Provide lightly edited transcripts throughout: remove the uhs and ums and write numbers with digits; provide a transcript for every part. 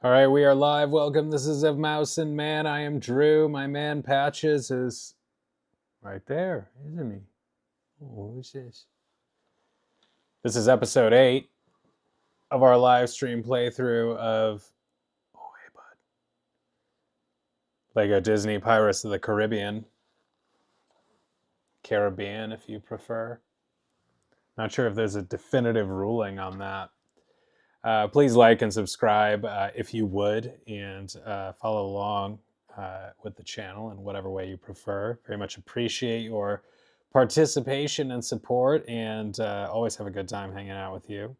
All right, we are live. Welcome. This is Of Mouse and Man. I am Drew. My man Patches is right there, isn't he? Oh, who's this? This is episode 8 of our live stream playthrough of hey bud, Lego Disney Pirates of the Caribbean if you prefer. Not sure if there's a definitive ruling on that. Please like and subscribe if you would, and follow along with the channel in whatever way you prefer. Very much appreciate your participation and support, and always have a good time hanging out with you.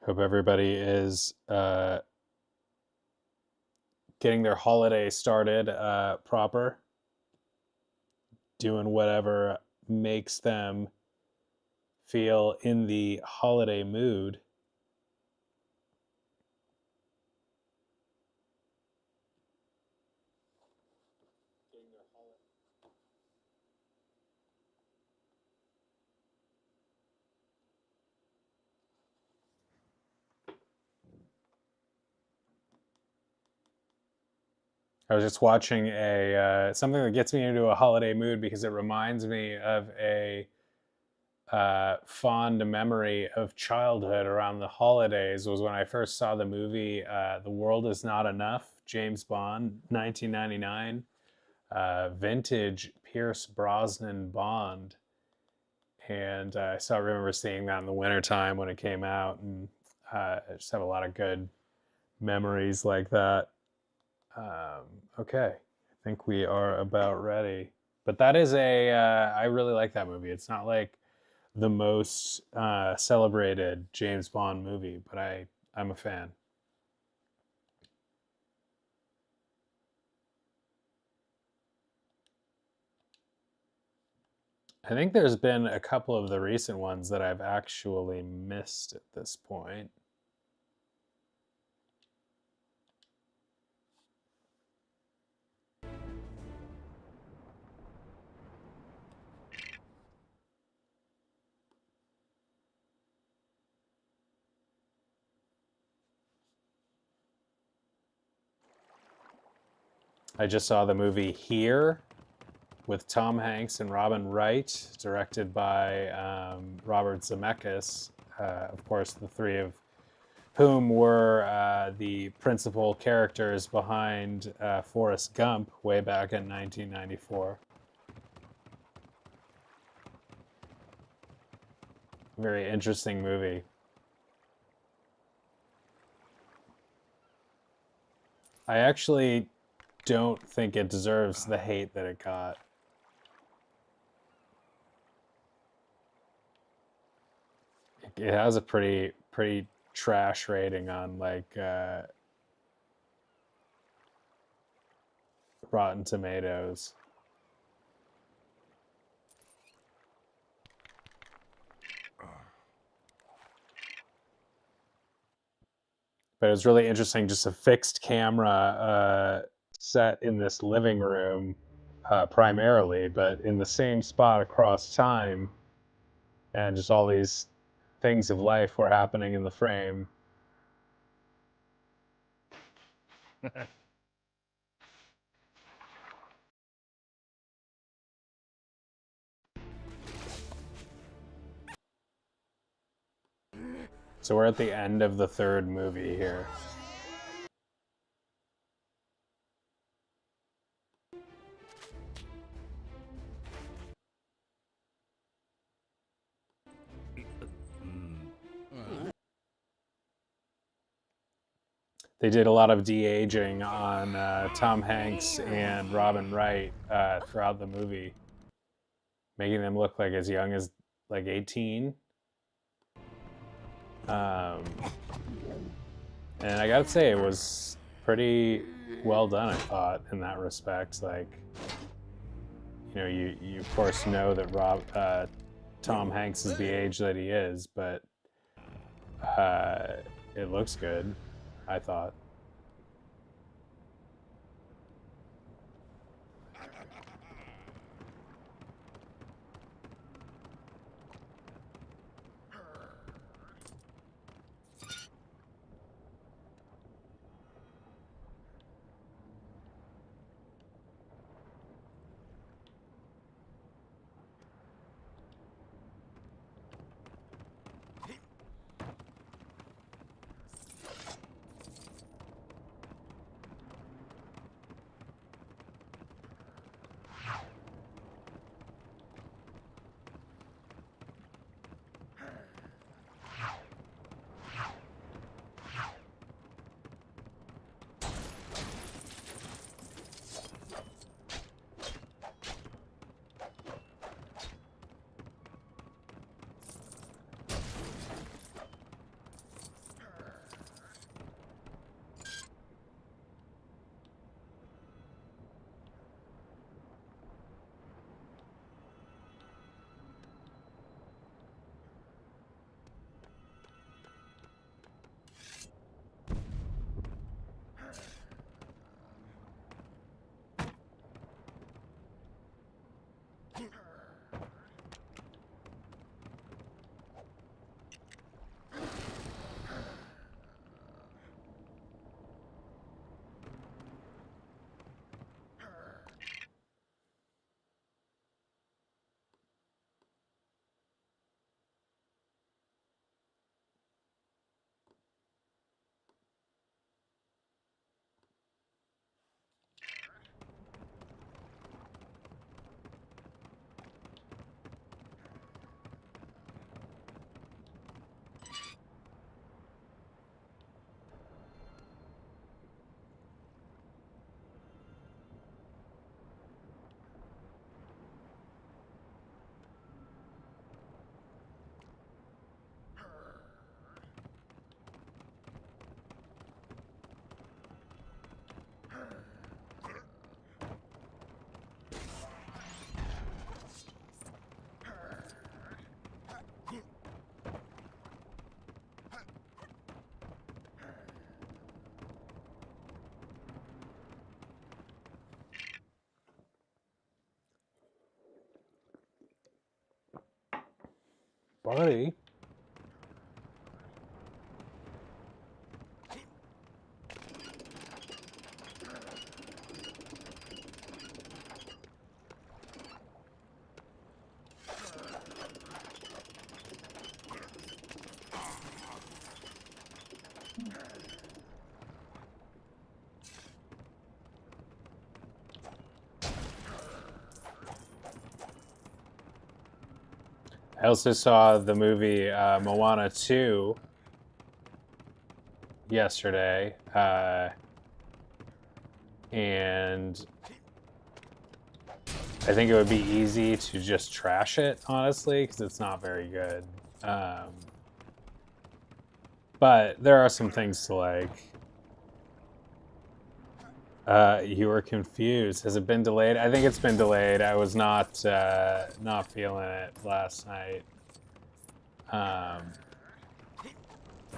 Hope everybody is getting their holiday started proper, doing whatever makes them feel in the holiday mood. I was just watching something that gets me into a holiday mood because it reminds me of a fond memory of childhood around the holidays. Was when I first saw the movie The World Is Not Enough, James Bond, 1999, vintage Pierce Brosnan Bond. And I remember seeing that in the wintertime when it came out, and I just have a lot of good memories like that. Okay, I think we are about ready. But that is I really like that movie. It's not like the most celebrated James Bond movie, but I'm a fan. I think there's been a couple of the recent ones that I've actually missed at this point. I just saw the movie Here with Tom Hanks and Robin Wright, directed by Robert Zemeckis. Of course, the three of whom were the principal characters behind Forrest Gump way back in 1994. Very interesting movie. I actually don't think it deserves the hate that it got. It has a pretty trash rating on Rotten Tomatoes. But it was really interesting, just a fixed camera set in this living room primarily, but in the same spot across time, and just all these things of life were happening in the frame. So we're at the end of the third movie here. They did a lot of de-aging on Tom Hanks and Robin Wright throughout the movie, making them look like as young as like 18. And I gotta say, it was pretty well done, I thought, in that respect. Like, you know, you of course know that Tom Hanks is the age that he is, but it looks good, I thought. buddy. I also saw the movie Moana 2 yesterday, and I think it would be easy to just trash it, honestly, because it's not very good. But there are some things to like. You were confused. Has it been delayed? I think it's been delayed. I was not feeling it last night.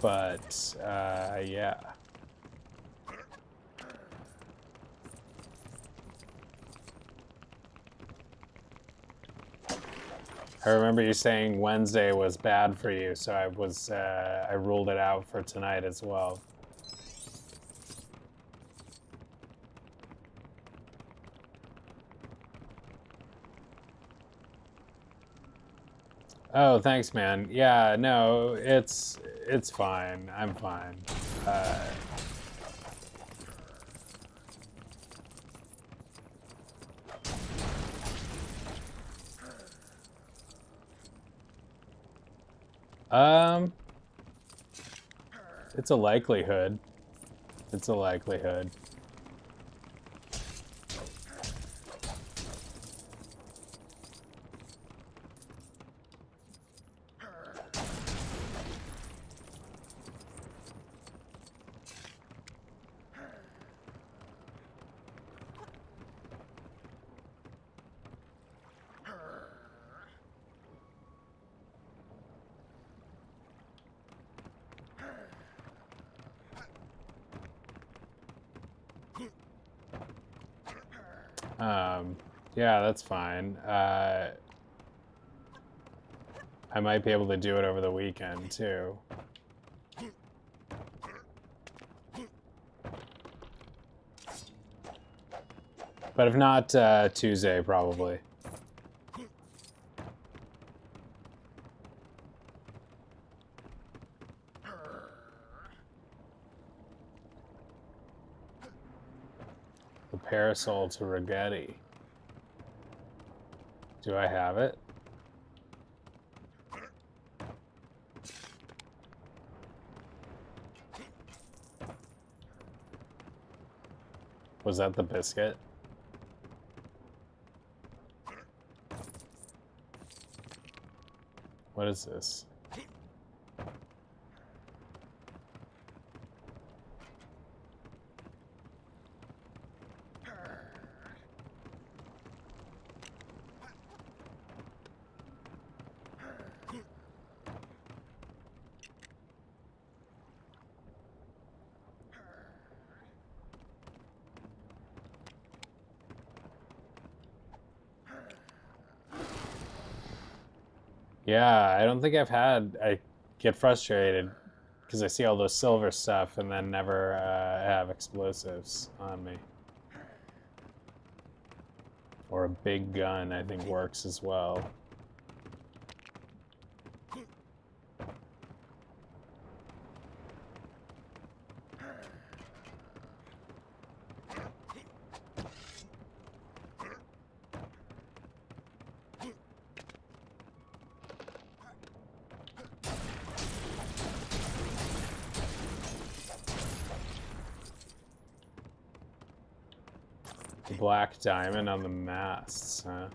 But yeah. I remember you saying Wednesday was bad for you, so I ruled it out for tonight as well. Oh, thanks, man. Yeah, no, it's fine. I'm fine. It's a likelihood. It's a likelihood. Yeah, that's fine. I might be able to do it over the weekend, too. But if not, Tuesday, probably. The parasol to Rigetti. Do I have it? Was that the biscuit? What is this? Yeah, I don't think I get frustrated because I see all those silver stuff and then never have explosives on me. Or a big gun, I think, works as well. Black diamond on the masts, huh?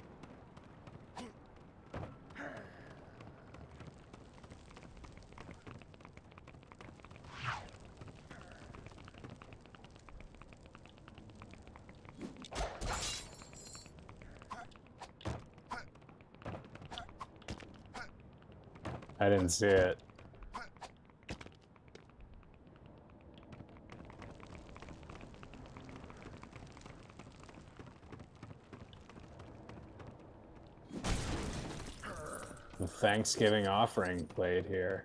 I didn't see it. The Thanksgiving offering plate here.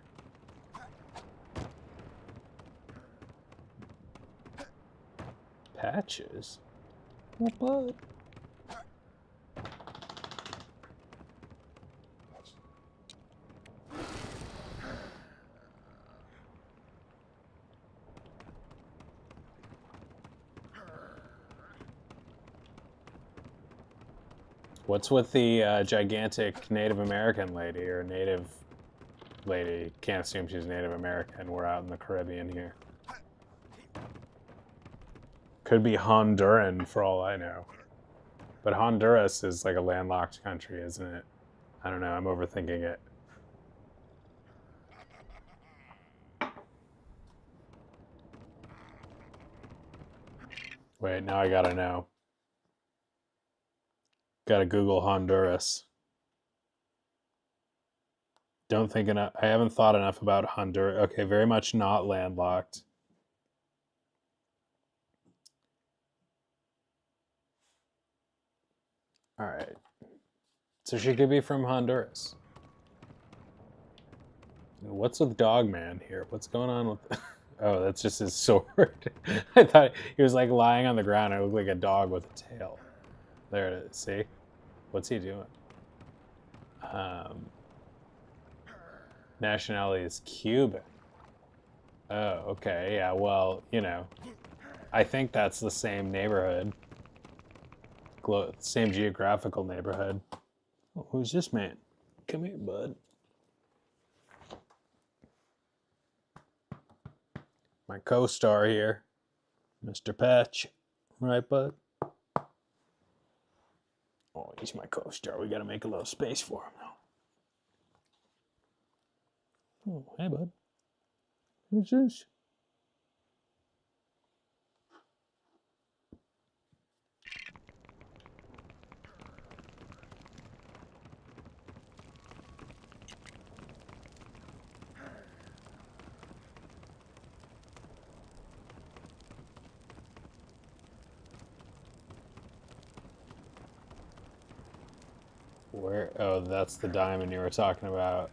Patches? What bud? What's with the gigantic Native American lady, or native lady? Can't assume she's Native American. We're out in the Caribbean here. Could be Honduran for all I know. But Honduras is like a landlocked country, isn't it? I don't know, I'm overthinking it. Wait, now I gotta know. Gotta Google Honduras. Don't think enough. I haven't thought enough about Honduras. Okay, very much not landlocked. All right. So she could be from Honduras. What's with Dogman here? What's going on with... Oh, that's just his sword. I thought he was like lying on the ground. It looked like a dog with a tail. There it is. See? What's he doing? Nationality is Cuban. Oh, okay. Yeah, well, you know, I think that's the same neighborhood. Same geographical neighborhood. Oh, who's this man? Come here, bud. My co-star here, Mr. Patch. Right, bud? Oh, he's my co-star. We gotta make a little space for him now. Oh, hey, bud. Who's this? Where? Oh, that's the diamond you were talking about.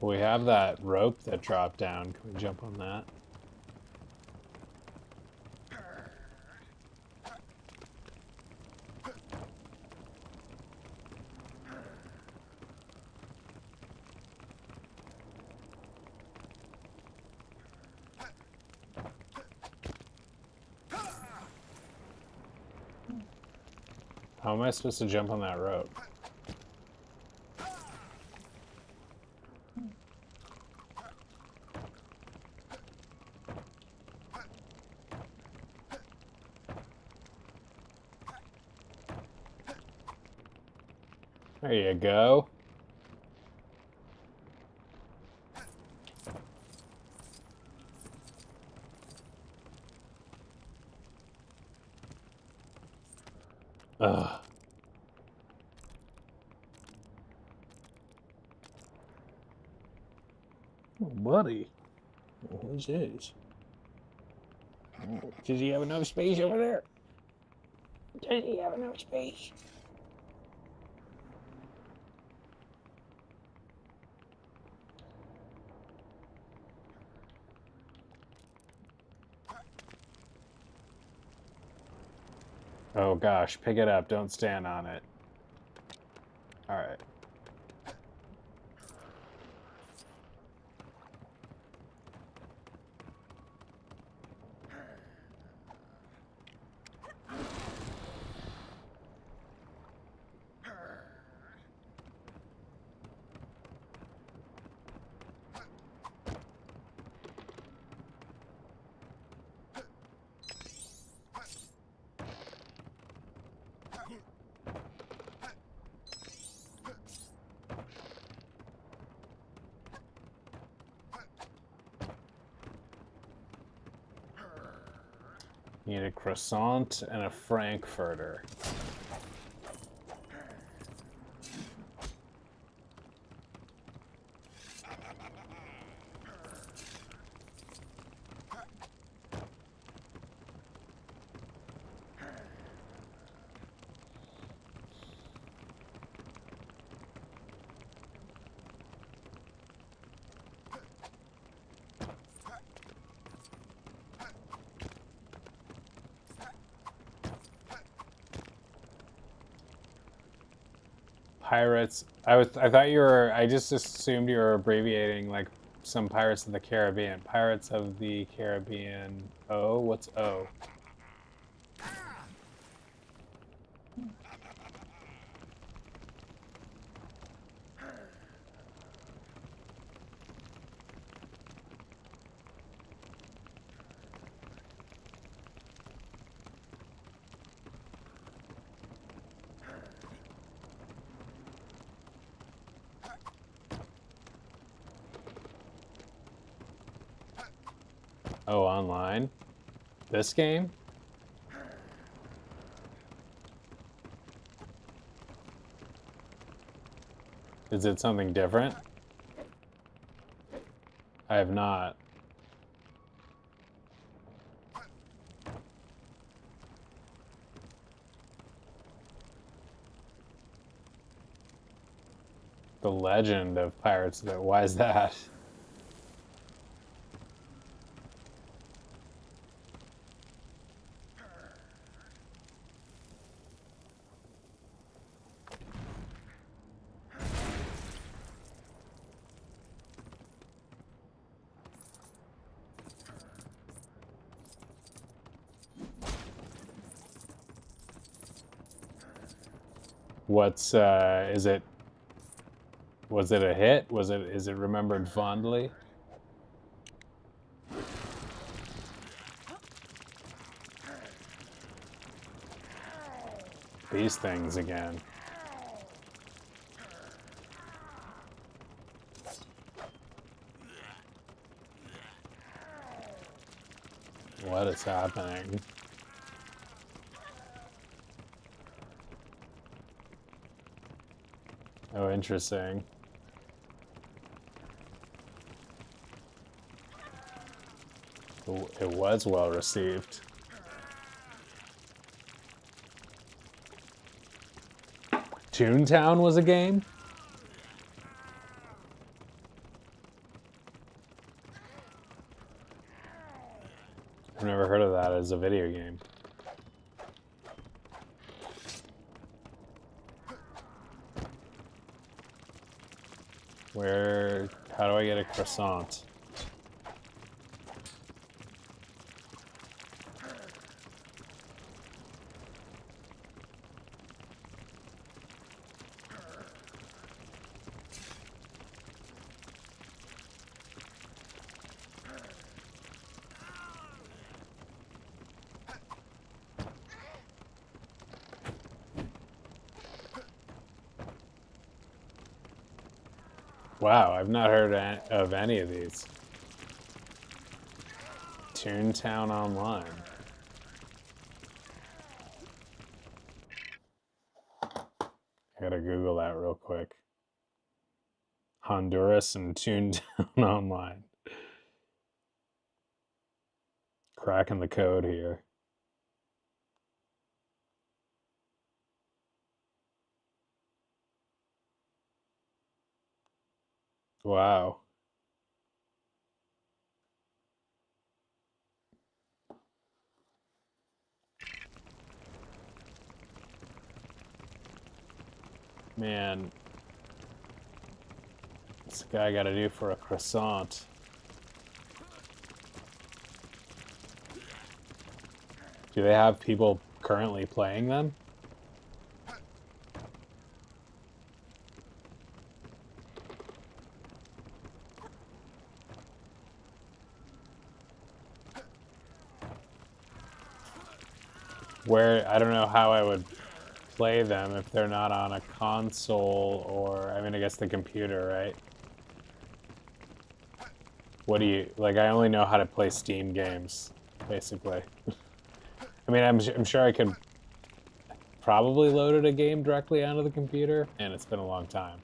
We have that rope that dropped down. Can we jump on that? How am I supposed to jump on that rope? There you go. Ugh. Oh, buddy. Who's this? Does he have enough space over there? Does he have enough space? Oh gosh, pick it up. Don't stand on it. All right. Need a croissant and a frankfurter. Pirates. I just assumed you were abbreviating like some Pirates of the Caribbean. Pirates of the Caribbean. O? What's O? Oh, online? This game? Is it something different? I have not. The Legend of Pirates. Why is that? What's is it? Was it a hit? Is it remembered fondly? These things again. What is happening? Oh, interesting. It was well received. Toontown was a game? I've never heard of that as a video game. How do I get a croissant? Wow, I've not heard of any of these. Toontown Online. I gotta Google that real quick. Honduras and Toontown Online. Cracking the code here. Wow. Man, what's the guy gotta do for a croissant? Do they have people currently playing them? I don't know how I would play them if they're not on a console or, I mean, I guess the computer, right? Like, I only know how to play Steam games, basically. I mean, I'm sure I could probably loaded a game directly onto the computer, and it's been a long time.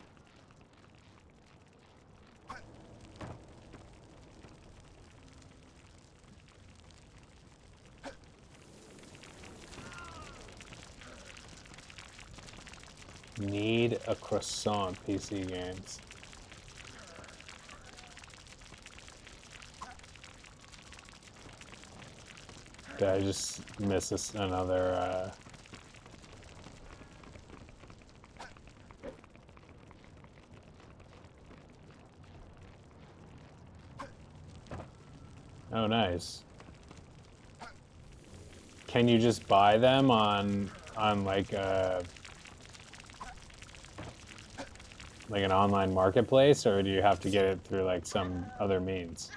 Need a croissant, PC games. Did I just miss another Oh, nice. Can you just buy them on like an online marketplace, or do you have to get it through like some other means?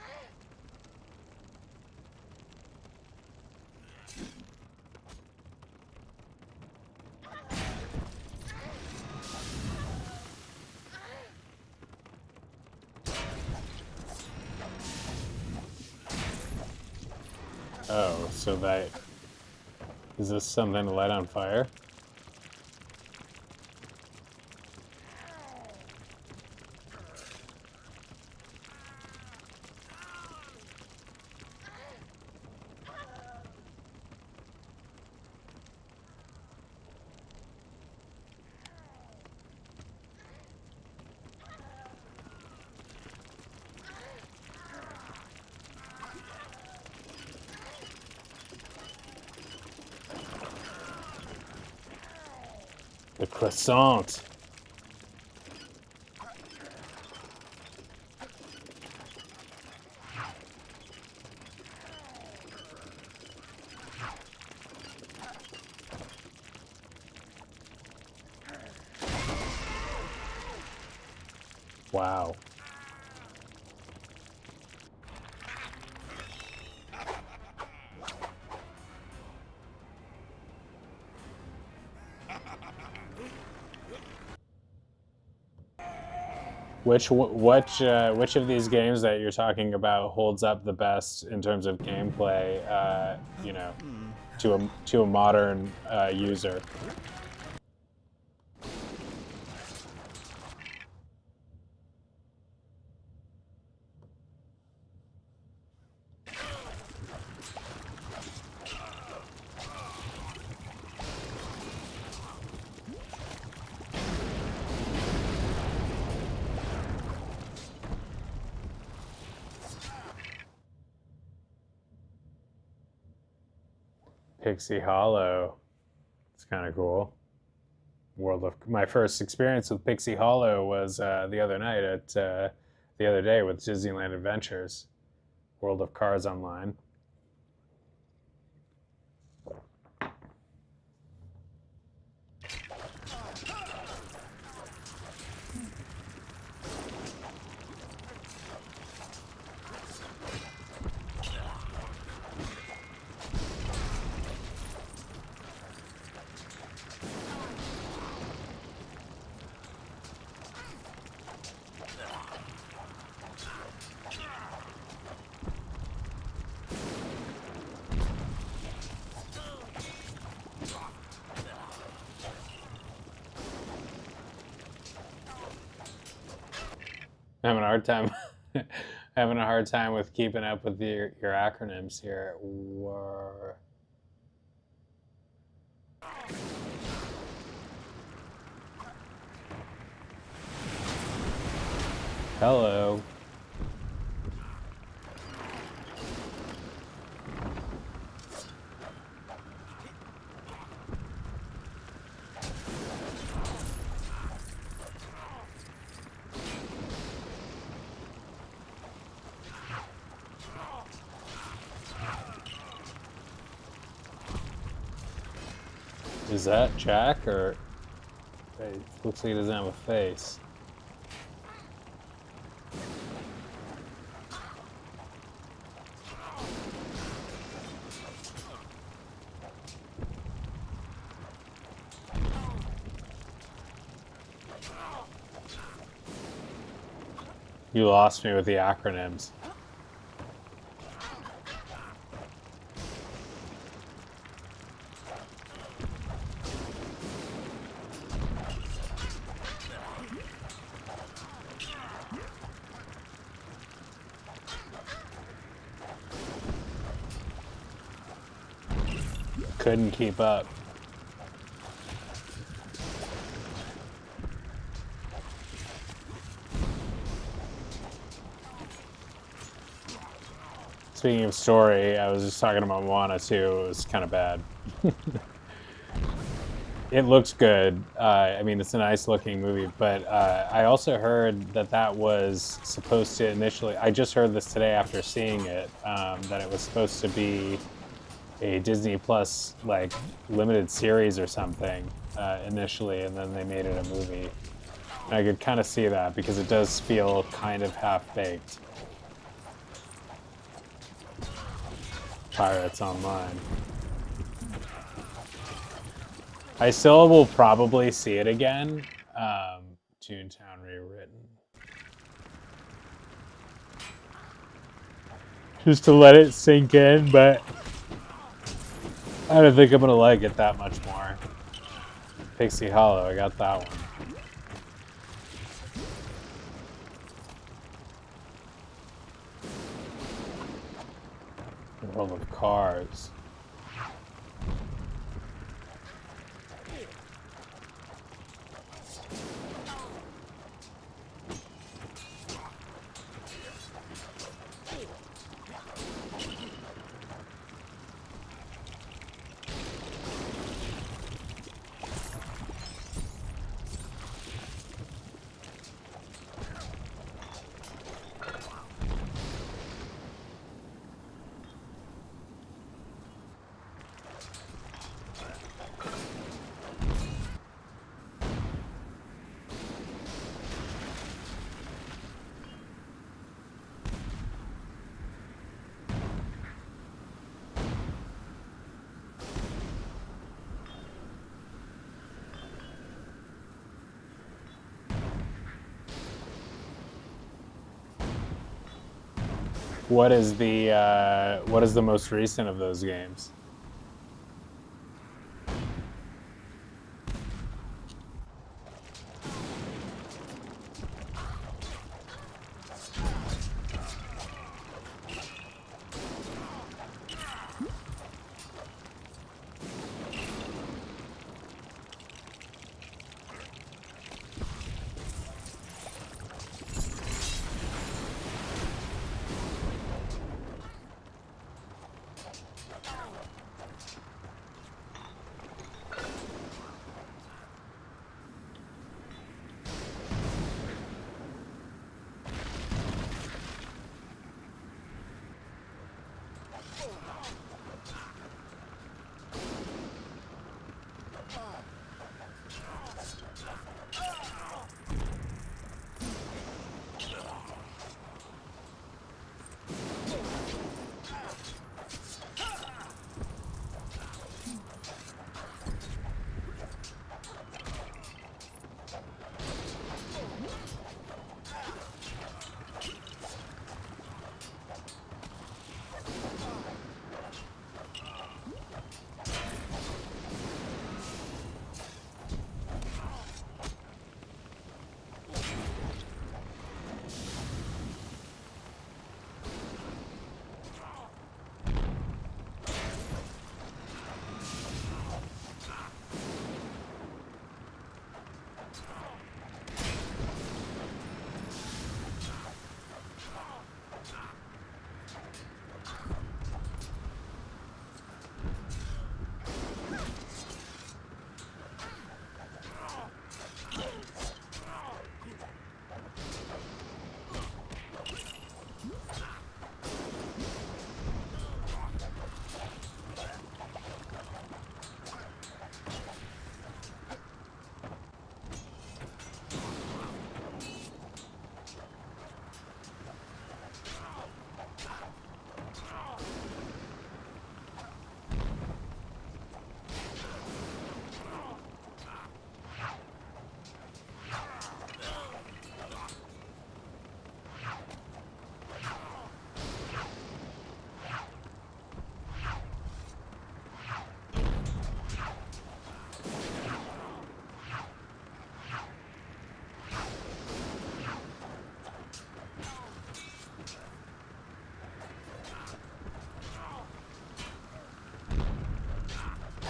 Oh, so that is this something to light on fire? The croissant. Wow. Which of these games that you're talking about holds up the best in terms of gameplay? You know, to a modern user. Pixie Hollow. It's kind of cool. My first experience with Pixie Hollow was the other night at the other day with Disneyland Adventures, World of Cars Online. Having a hard time, having a hard time with keeping up with your acronyms here. Hello. Is that Jack, or it looks like he doesn't have a face? You lost me with the acronyms. Couldn't keep up. Speaking of story, I was just talking about Moana too. It was kind of bad. It looks good. I mean, it's a nice looking movie, but I also heard that that was supposed to initially. I just heard this today after seeing it, that it was supposed to be a Disney Plus like limited series or something initially, and then they made it a movie. And I could kind of see that because it does feel kind of half baked. Pirates Online. I still will probably see it again. Toontown rewritten. Just to let it sink in, but I don't think I'm gonna like it that much more. Pixie Hollow, I got that one. World of Cars. What is the most recent of those games?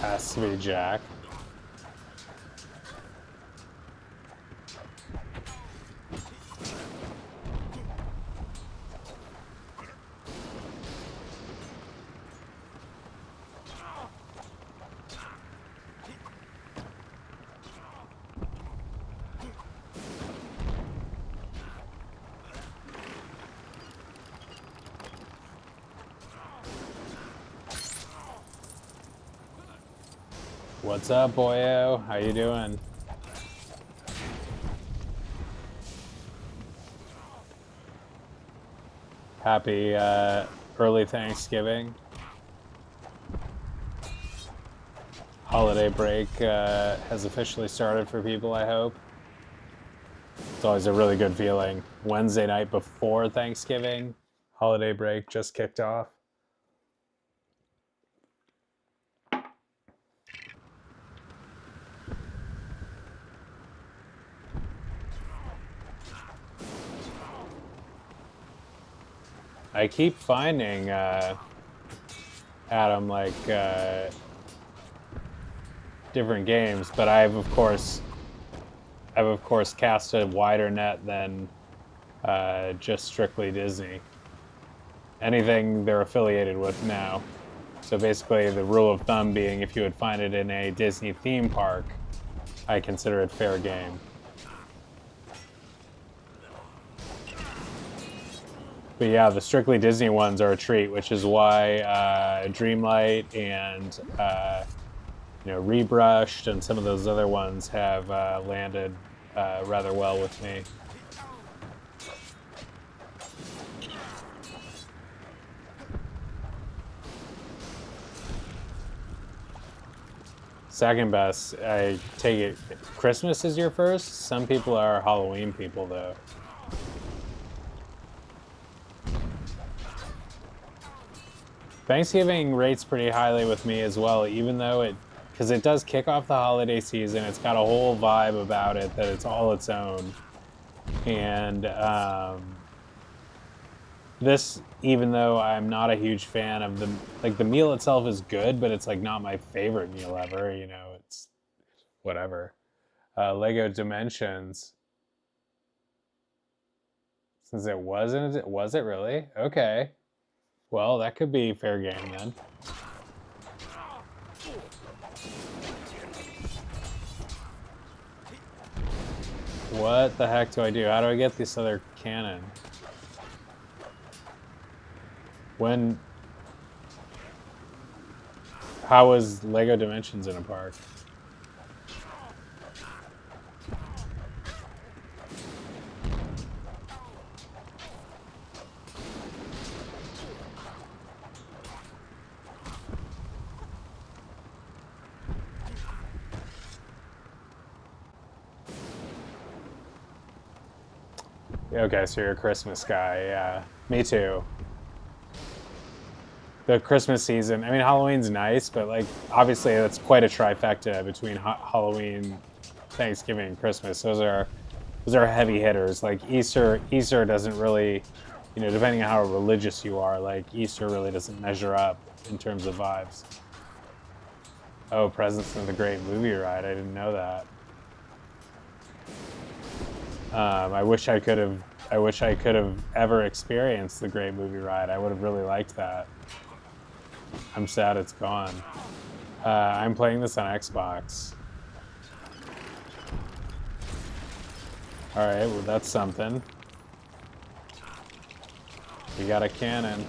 Has to be Jack. What's up, boyo? How you doing? Happy early Thanksgiving. Holiday break has officially started for people, I hope. It's always a really good feeling. Wednesday night before Thanksgiving, holiday break just kicked off. I keep finding, Adam, like, different games, but I've of course cast a wider net than just strictly Disney. Anything they're affiliated with now. So basically the rule of thumb being if you would find it in a Disney theme park, I consider it fair game. But yeah, the strictly Disney ones are a treat, which is why Dreamlight and Rebrushed and some of those other ones have landed rather well with me. Second best, I take it. Christmas is your first? Some people are Halloween people, though. Thanksgiving rates pretty highly with me as well, even though because it does kick off the holiday season. It's got a whole vibe about it that it's all its own. And this, even though I'm not a huge fan of the meal itself is good, but it's like not my favorite meal ever, it's whatever. Lego Dimensions. Since it wasn't, was it really? Okay. Well, that could be fair game then. What the heck do I do? How do I get this other cannon? How was Lego Dimensions in a park? Okay, so you're a Christmas guy, yeah. Me too. The Christmas season, I mean, Halloween's nice, but like, obviously that's quite a trifecta between Halloween, Thanksgiving, and Christmas. Those are heavy hitters. Like Easter doesn't really, depending on how religious you are, like Easter really doesn't measure up in terms of vibes. Oh, Presents in the Great Movie Ride, I didn't know that. I wish I could have ever experienced the Great Movie Ride. I would have really liked that. I'm sad it's gone. I'm playing this on Xbox. All right, well that's something. You got a cannon.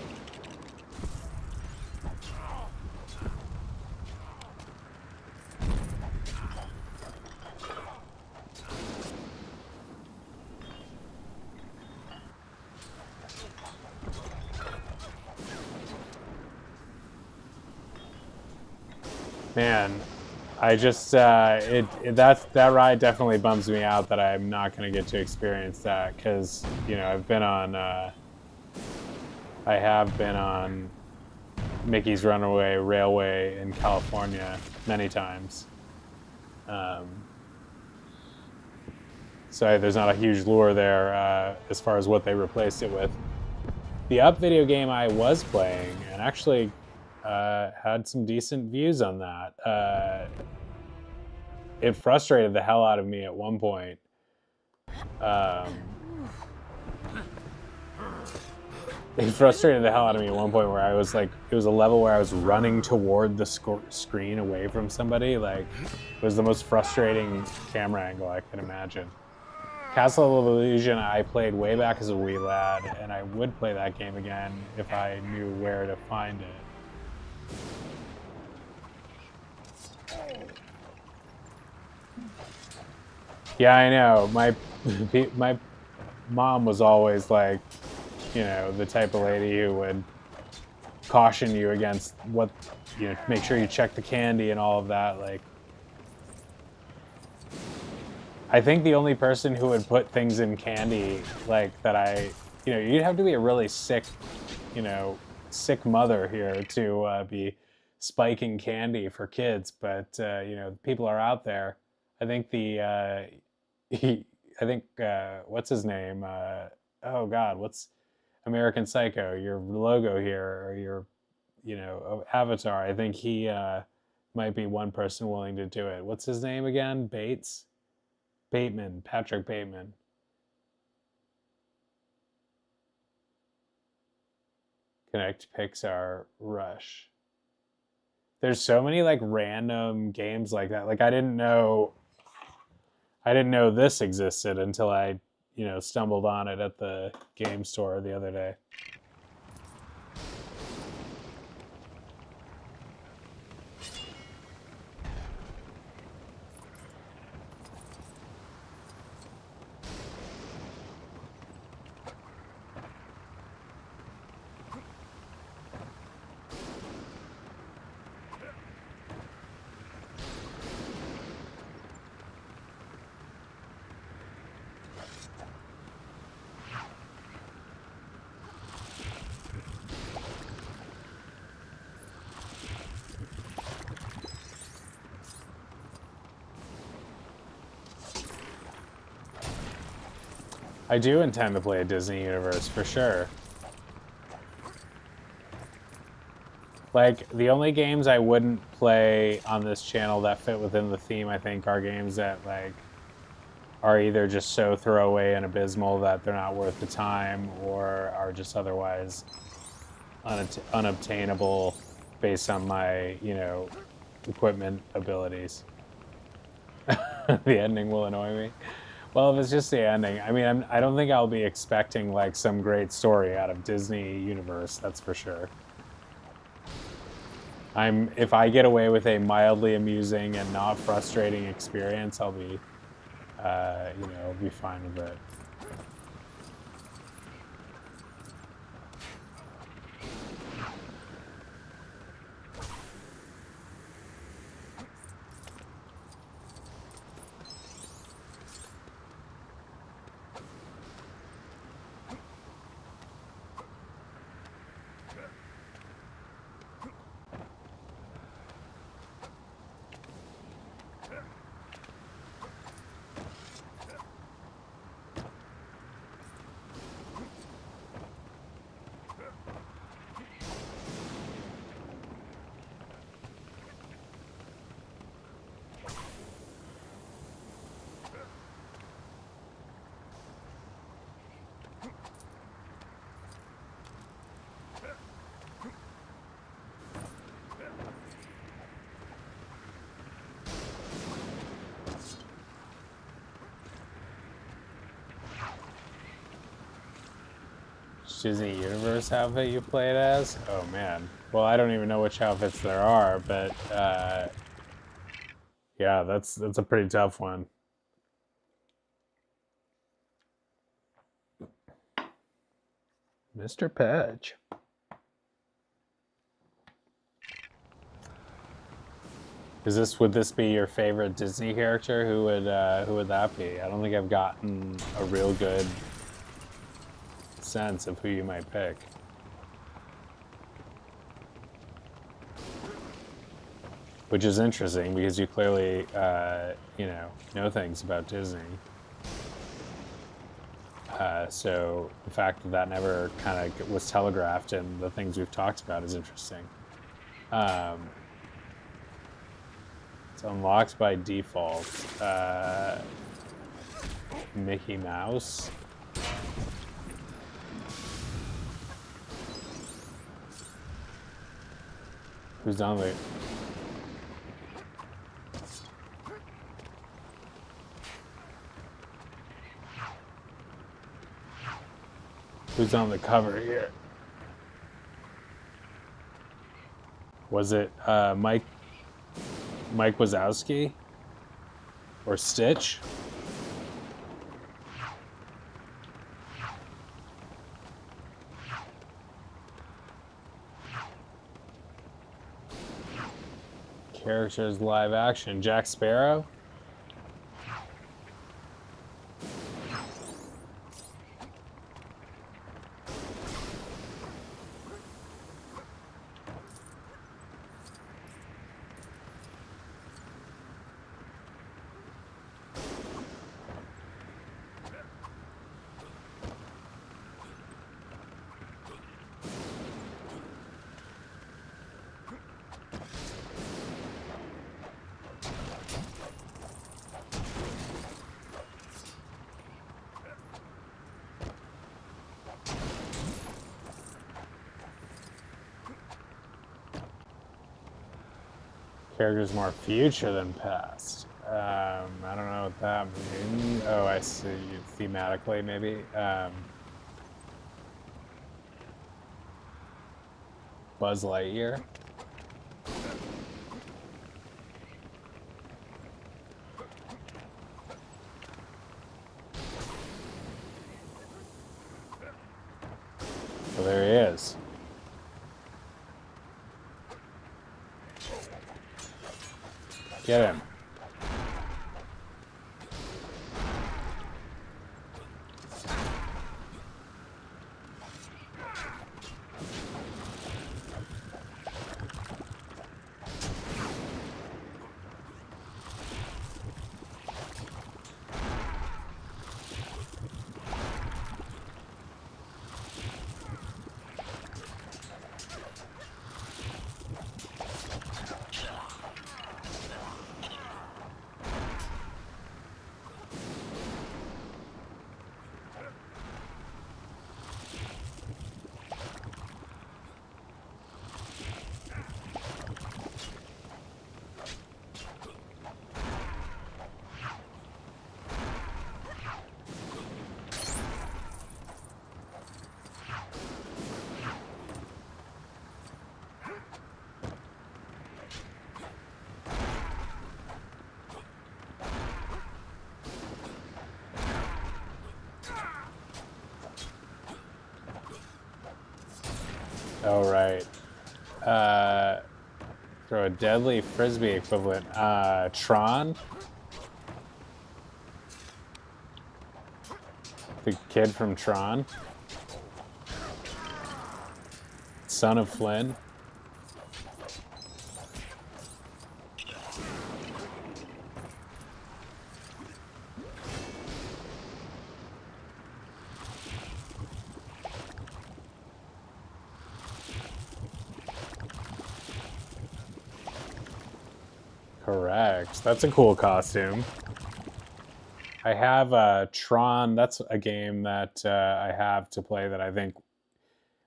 Man, I just that ride definitely bums me out that I'm not going to get to experience that because I have been on Mickey's Runaway Railway in California many times. So there's not a huge lure there as far as what they replaced it with. The Up video game I was playing and actually had some decent views on that. It frustrated the hell out of me at one point. It frustrated the hell out of me at one point where I was like, it was a level where I was running toward the screen away from somebody. Like, it was the most frustrating camera angle I could imagine. Castle of Illusion I played way back as a wee lad, and I would play that game again if I knew where to find it. Yeah, I know. My mom was always like, the type of lady who would caution you against what, make sure you check the candy and all of that. Like, I think the only person who would put things in candy like that you'd have to be a really sick, sick mother here to be spiking candy for kids. But people are out there. I think I think what's his name? Oh God, what's American Psycho? Your logo here, or your Avatar. I think he might be one person willing to do it. What's his name again? Bateman, Patrick Bateman. Connect Pixar Rush. There's so many like random games like that. Like I didn't know this existed until I, stumbled on it at the game store the other day. I do intend to play a Disney universe for sure. Like, the only games I wouldn't play on this channel that fit within the theme, I think, are games that, like, are either just so throwaway and abysmal that they're not worth the time, or are just otherwise unobtainable based on my, equipment abilities. The ending will annoy me. Well, if it's just the ending, I mean, I don't think I'll be expecting, like, some great story out of Disney universe, that's for sure. If I get away with a mildly amusing and not frustrating experience, I'll be, be fine with it. Disney Universe outfit you played as? Oh man. Well, I don't even know which outfits there are, but yeah, that's a pretty tough one. Mr. Patch. Would this be your favorite Disney character? Who would that be? I don't think I've gotten a real good sense of who you might pick. Which is interesting because you clearly, know things about Disney. So the fact that never kind of was telegraphed in the things we've talked about is interesting. It's unlocked by default. Mickey Mouse. Who's on the... Who's on the cover here? Was it Mike Wazowski? Or Stitch? Characters live action. Jack Sparrow? Characters more future than past. I don't know what that means. Oh, I see. Thematically, maybe. Buzz Lightyear. Well, there he is. Get him. Oh, right. Throw a deadly frisbee equivalent. Tron? The kid from Tron? Son of Flynn? Correct. That's a cool costume. I have Tron. That's a game that I have to play that I think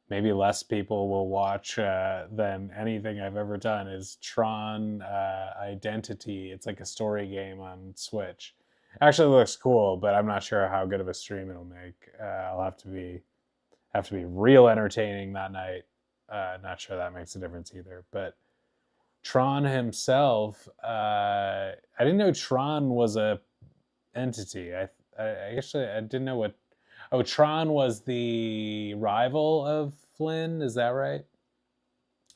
maybe less people will watch than anything I've ever done is Tron Identity. It's like a story game on Switch. Actually looks cool, but I'm not sure how good of a stream it'll make. I'll have to be real entertaining that night. Not sure that makes a difference either, but Tron himself, I didn't know Tron was a entity. I actually I didn't know what. Oh, Tron was the rival of Flynn. Is that right?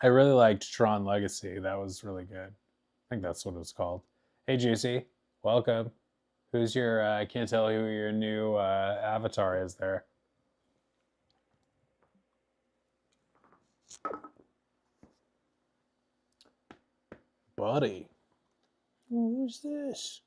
I really liked Tron Legacy. That was really good. I think that's what it was called. Hey, Juicy, welcome. Who's your? I can't tell who your new avatar is there. Buddy. Who's this?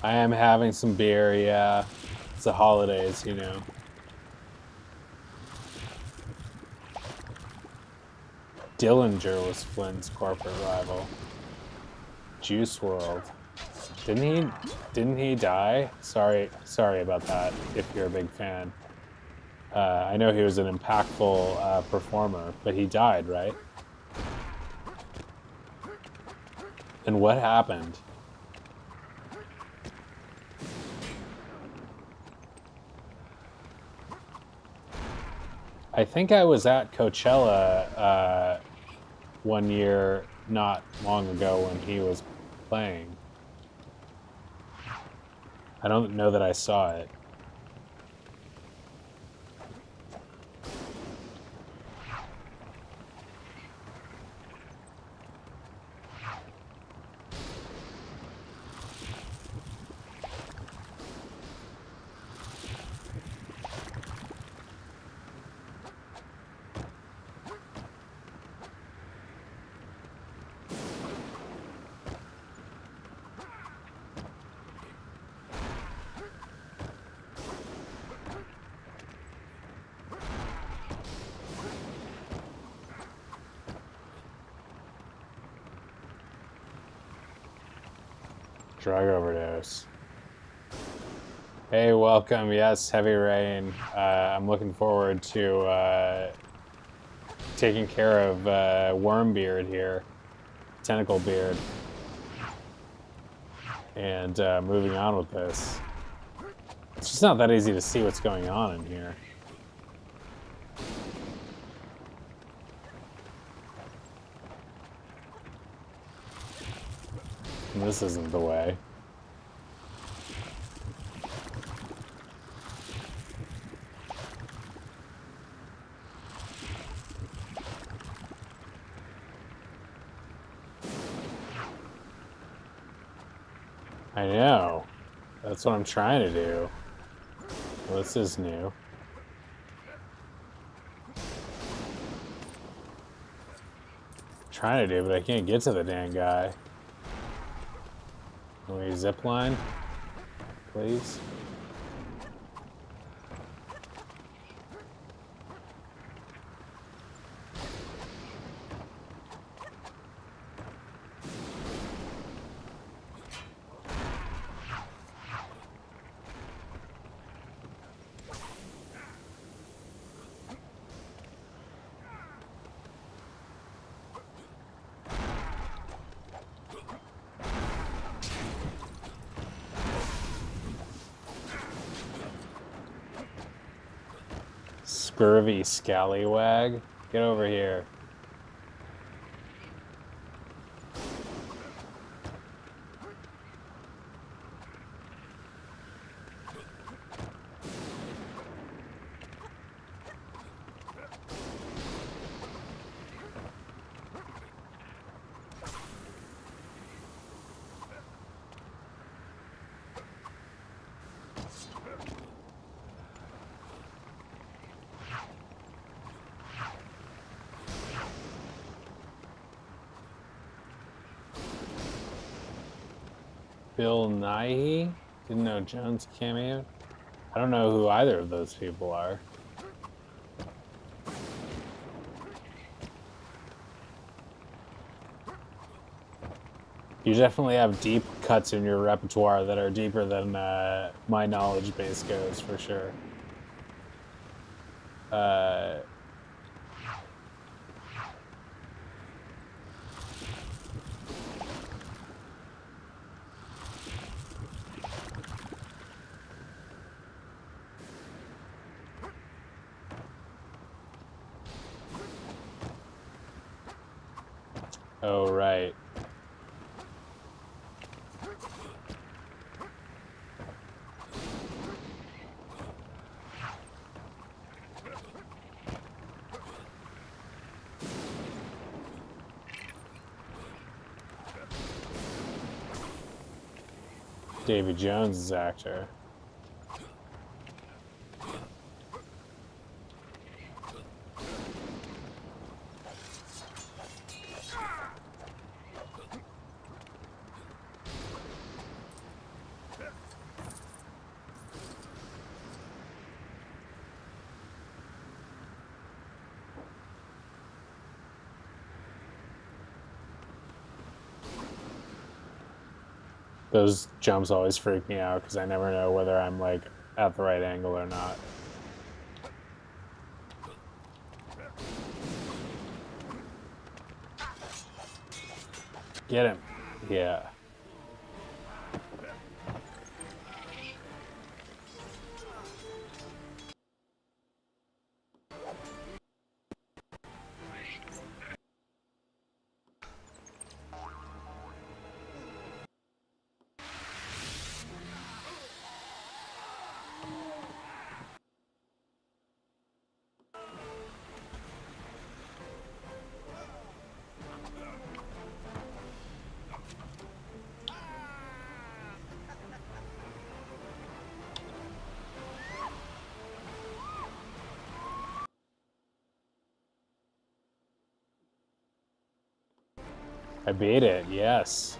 I am having some beer, yeah. It's the holidays, you know. Dillinger was Flynn's corporate rival. Juice World. Didn't he die? Sorry about that, if you're a big fan. I know he was an impactful performer, but he died, right? And what happened? I think I was at Coachella one year not long ago when he was playing. I don't know that I saw it. Drug overdose. Hey, welcome. Yes, Heavy Rain. I'm looking forward to taking care of Wormbeard here, Tentacle Beard, and moving on with this. It's just not that easy to see what's going on in here. And this isn't the way. I know. That's what I'm trying to do. Well, this is new. Trying to do, but I can't get to the damn guy. Can we zip line, please? Scurvy scallywag. Get over here. Bill Nighy? Didn't know Jones cameoed. I don't know who either of those people are. You definitely have deep cuts in your repertoire that are deeper than my knowledge base goes, for sure. Oh, right. Davy Jones' actor. Those jumps always freak me out because I never know whether I'm like at the right angle or not. Get him. Yeah. I beat it, yes.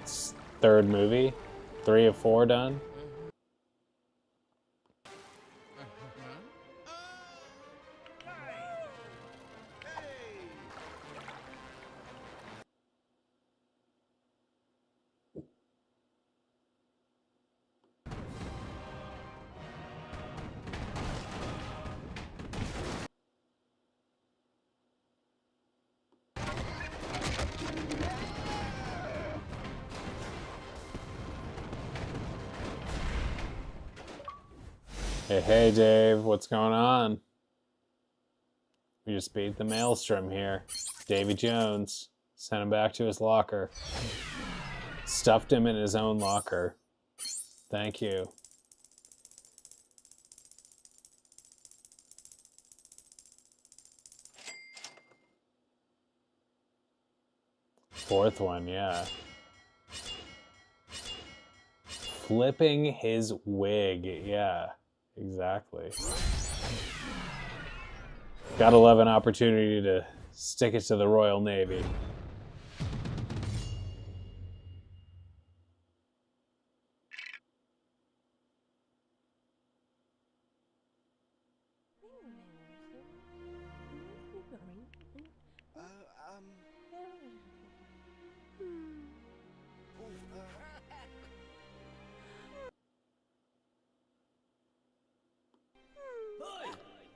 It's third movie, 3 of 4 done. Hey, Dave, what's going on? We just beat the maelstrom here. Davy Jones sent him back to his locker. Stuffed him in his own locker. Thank you. Fourth one, yeah. Flipping his wig, yeah, exactly. Gotta love an opportunity to stick it to the Royal Navy.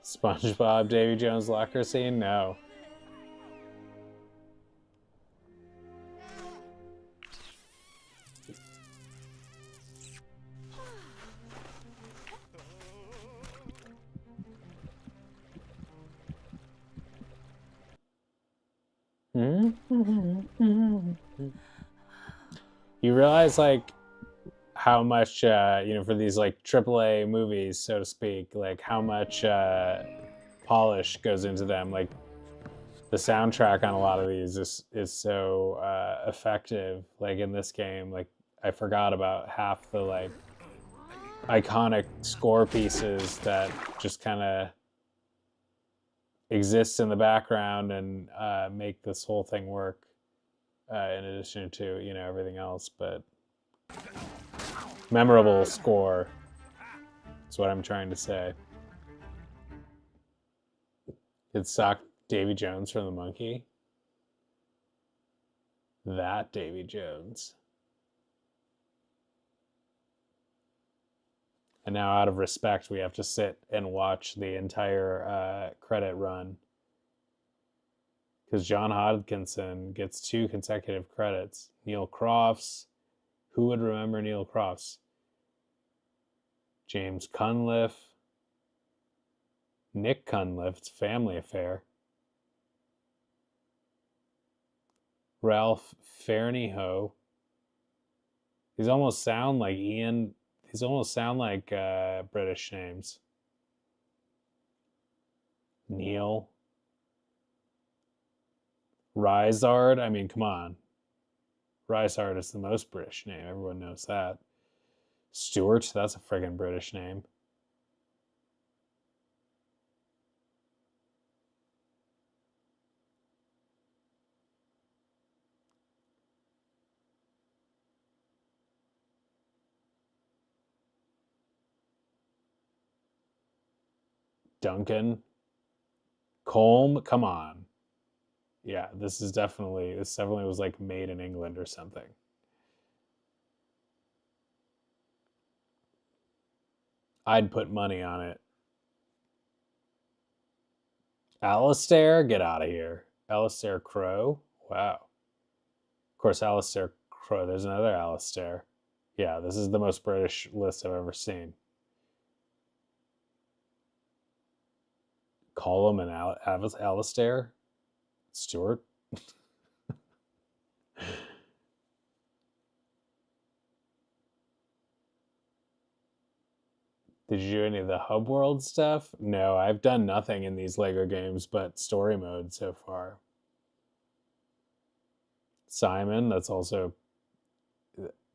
SpongeBob Davy Jones locker scene? No. You realize, like, how much, for these, like, AAA movies, so to speak, like, how much polish goes into them. Like, the soundtrack on a lot of these is so effective. Like, in this game, like, I forgot about half the, like, iconic score pieces that just kind of exists in the background and make this whole thing work in addition to everything else. But memorable score, that's what I'm trying to say. It sucked Davy Jones from the Monkey. That Davy Jones. And now, out of respect, we have to sit and watch the entire credit run, because John Hodgkinson gets 2 consecutive credits. Neil Crofts, who would remember Neil Crofts? James Cunliffe, Nick Cunliffe's Family Affair, Ralph Fernyhough. These almost sound like Ian. These almost sound like British names. Neil. Rizard. I mean, come on. Rizard is the most British name. Everyone knows that. Stuart. That's a friggin' British name. Duncan. Colm. Come on. Yeah, this definitely was like made in England or something. I'd put money on it. Alistair, get out of here. Alistair Crow? Wow. Of course, Alistair Crow. There's another Alistair. Yeah, this is the most British list I've ever seen. Call him an Alistair? Stewart? Did you do any of the hub world stuff? No, I've done nothing in these Lego games but story mode so far. Simon, that's also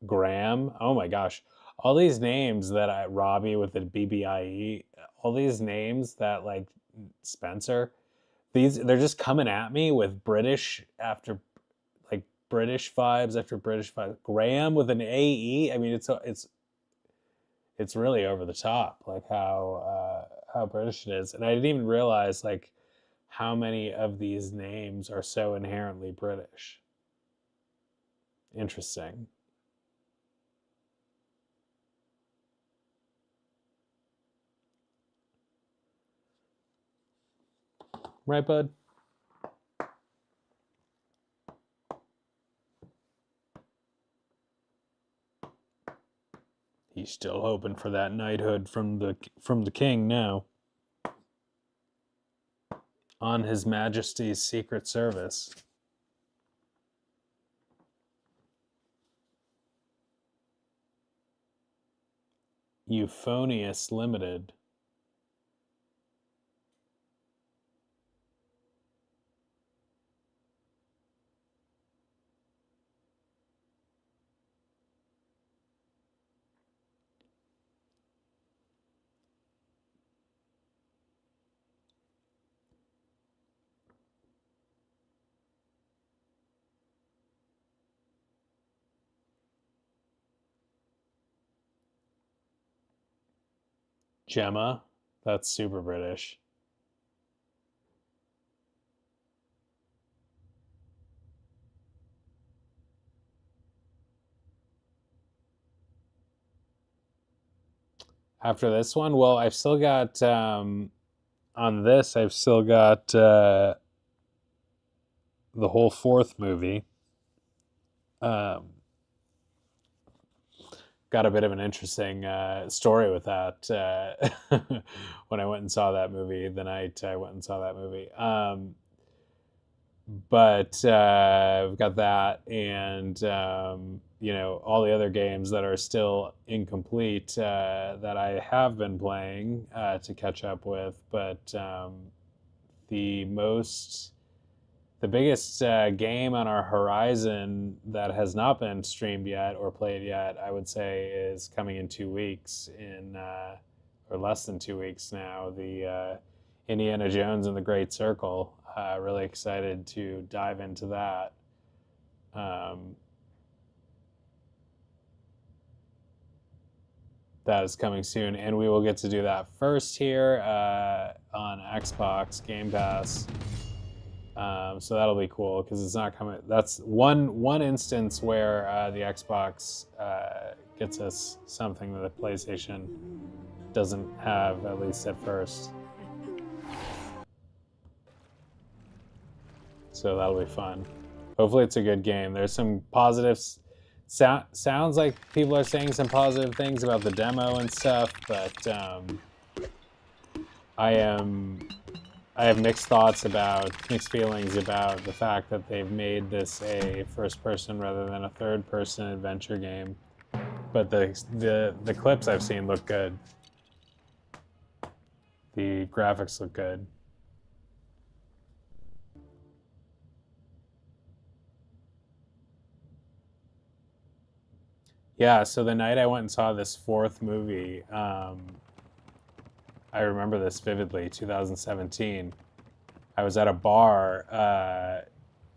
Graham. Oh my gosh. All these names that Robbie with the BBIE, all these names that, like, Spencer, they're just coming at me with British after, like, British vibes after British vibes. Graham with an AE. I mean, it's really over the top, like how British it is. And I didn't even realize, like, how many of these names are so inherently British. Interesting. Right, bud? He's still hoping for that knighthood from the king now. On His Majesty's Secret Service. Euphonious Limited. Gemma. That's super British. After this one, well, I've still got on this. I've still got the whole fourth movie. Got a bit of an interesting story with that when I went and saw that movie. The night I went and saw that movie. But we've got that, and all the other games that are still incomplete that I have been playing to catch up with. But the biggest game on our horizon that has not been streamed yet or played yet, I would say, is coming in 2 weeks, or less than 2 weeks now. The Indiana Jones and the Great Circle. Really excited to dive into that. That is coming soon, and we will get to do that first here on Xbox Game Pass. So that'll be cool because it's not coming. That's one instance where the Xbox gets us something that the PlayStation doesn't have, at least at first. So that'll be fun. Hopefully it's a good game. There's some positives. Sounds like people are saying some positive things about the demo and stuff, but I have mixed feelings about the fact that they've made this a first-person rather than a third-person adventure game. But the clips I've seen look good. The graphics look good. Yeah, so the night I went and saw this fourth movie, I remember this vividly, 2017. I was at a bar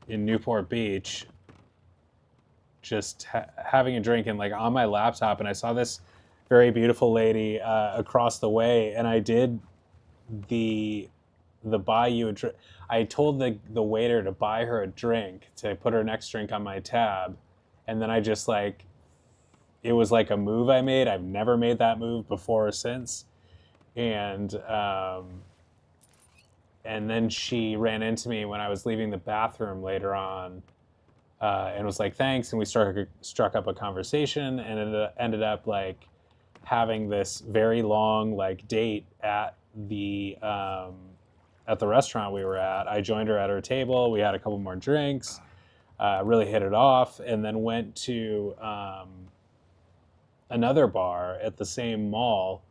in Newport Beach, just having a drink and like on my laptop, and I saw this very beautiful lady across the way, and I did the buy you a drink. I told the waiter to buy her a drink, to put her next drink on my tab, and then I just like, it was like a move I made. I've never made that move before or since. And then she ran into me when I was leaving the bathroom later on, and was like, thanks. And we struck up a conversation, and it ended up like having this very long like date at the restaurant we were at. I joined her at her table. We had a couple more drinks, really hit it off, and then went to another bar at the same mall,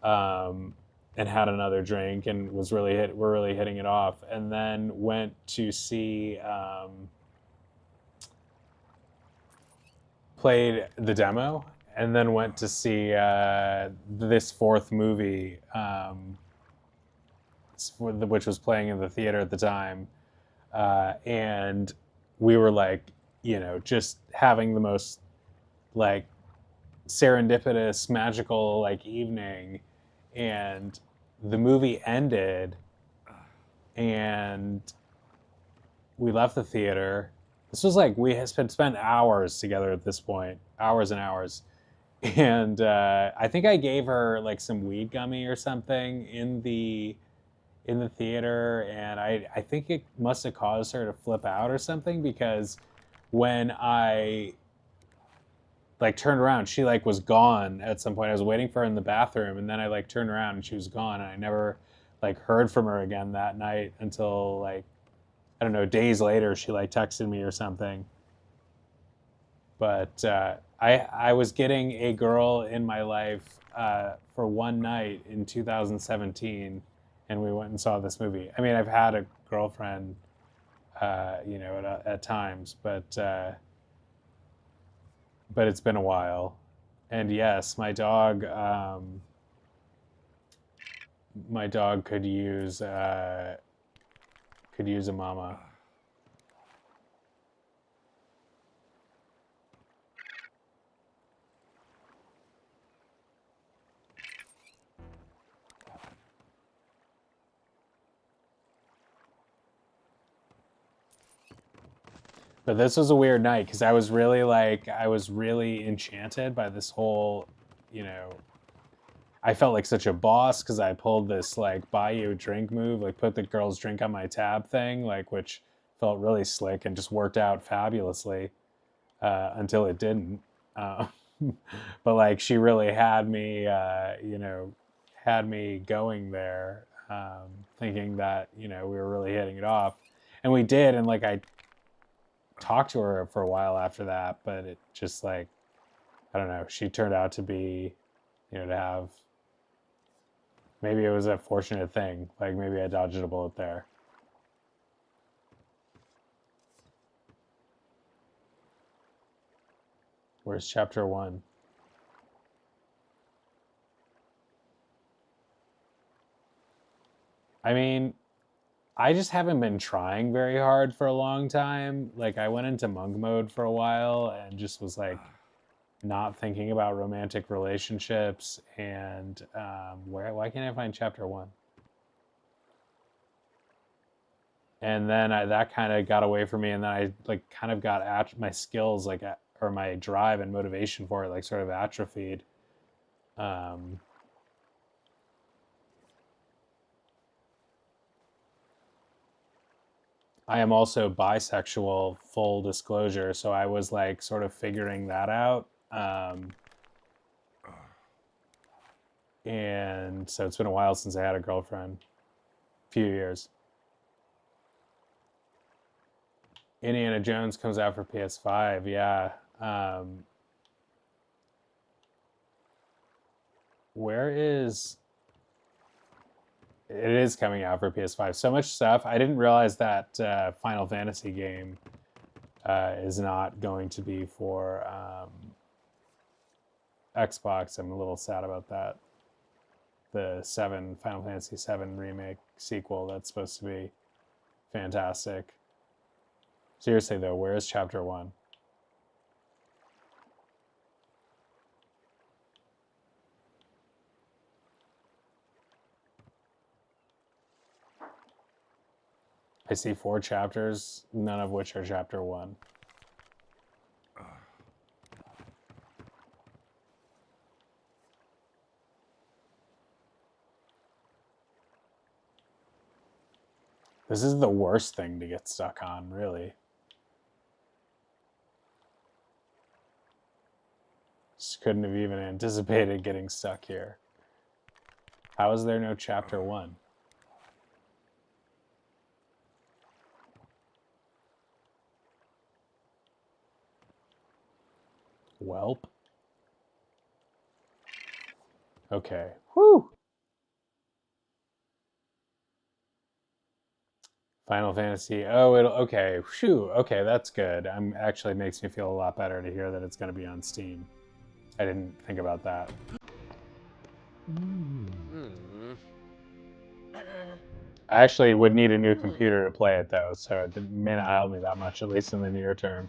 and had another drink, and we're really hitting it off, and then went to see played the demo, and then went to see this fourth movie, which was playing in the theater at the time, and we were like, just having the most like serendipitous, magical like evening, and the movie ended, and we left the theater. This was like we had spent hours together at this point, hours and hours, and I think I gave her like some weed gummy or something in the theater, and I think it must have caused her to flip out or something, because when I like turned around. She like was gone at some point. I was waiting for her in the bathroom, and then I like turned around and she was gone, and I never like heard from her again that night until like, I don't know, days later. She like texted me or something. But I was getting a girl in my life for one night in 2017, and we went and saw this movie. I mean, I've had a girlfriend, you know, at times, but it's been a while. And yes, my dog could use a mama. But this was a weird night because I was really enchanted by this whole, you know, I felt like such a boss because I pulled this like buy you a drink move, like put the girl's drink on my tab thing, like which felt really slick and just worked out fabulously until it didn't. Uh, but like she really had me, you know, had me going there, thinking that you know we were really hitting it off, and we did. And like I talked to her for a while after that, but it just like I don't know. She turned out to be, you know, to have maybe it was a fortunate thing. Like maybe I dodged a bullet there. Where's chapter 1? I mean, I just haven't been trying very hard for a long time. Like I went into monk mode for a while and just was like not thinking about romantic relationships. And why can't I find chapter 1? And then that kind of got away from me, and then I like kind of got my skills like or my drive and motivation for it like sort of atrophied. Um, I am also bisexual, full disclosure, so I was like sort of figuring that out. And so it's been a while since I had a girlfriend, few years. Indiana Jones comes out for PS5, yeah. Where is it is coming out for PS5. So much stuff. I didn't realize that Final Fantasy game is not going to be for Xbox. I'm a little sad about that. The Final Fantasy 7 remake sequel that's supposed to be fantastic. Seriously though, where is chapter 1? I see 4 chapters, none of which are chapter 1. This is the worst thing to get stuck on, really. Just couldn't have even anticipated getting stuck here. How is there no chapter 1? Welp. Okay. Whew. Final Fantasy. Oh, it'll okay. Phew. Okay, that's good. I'm actually makes me feel a lot better to hear that it's going to be on Steam. I didn't think about that. I actually would need a new computer to play it though, so it may not help me that much, at least in the near term.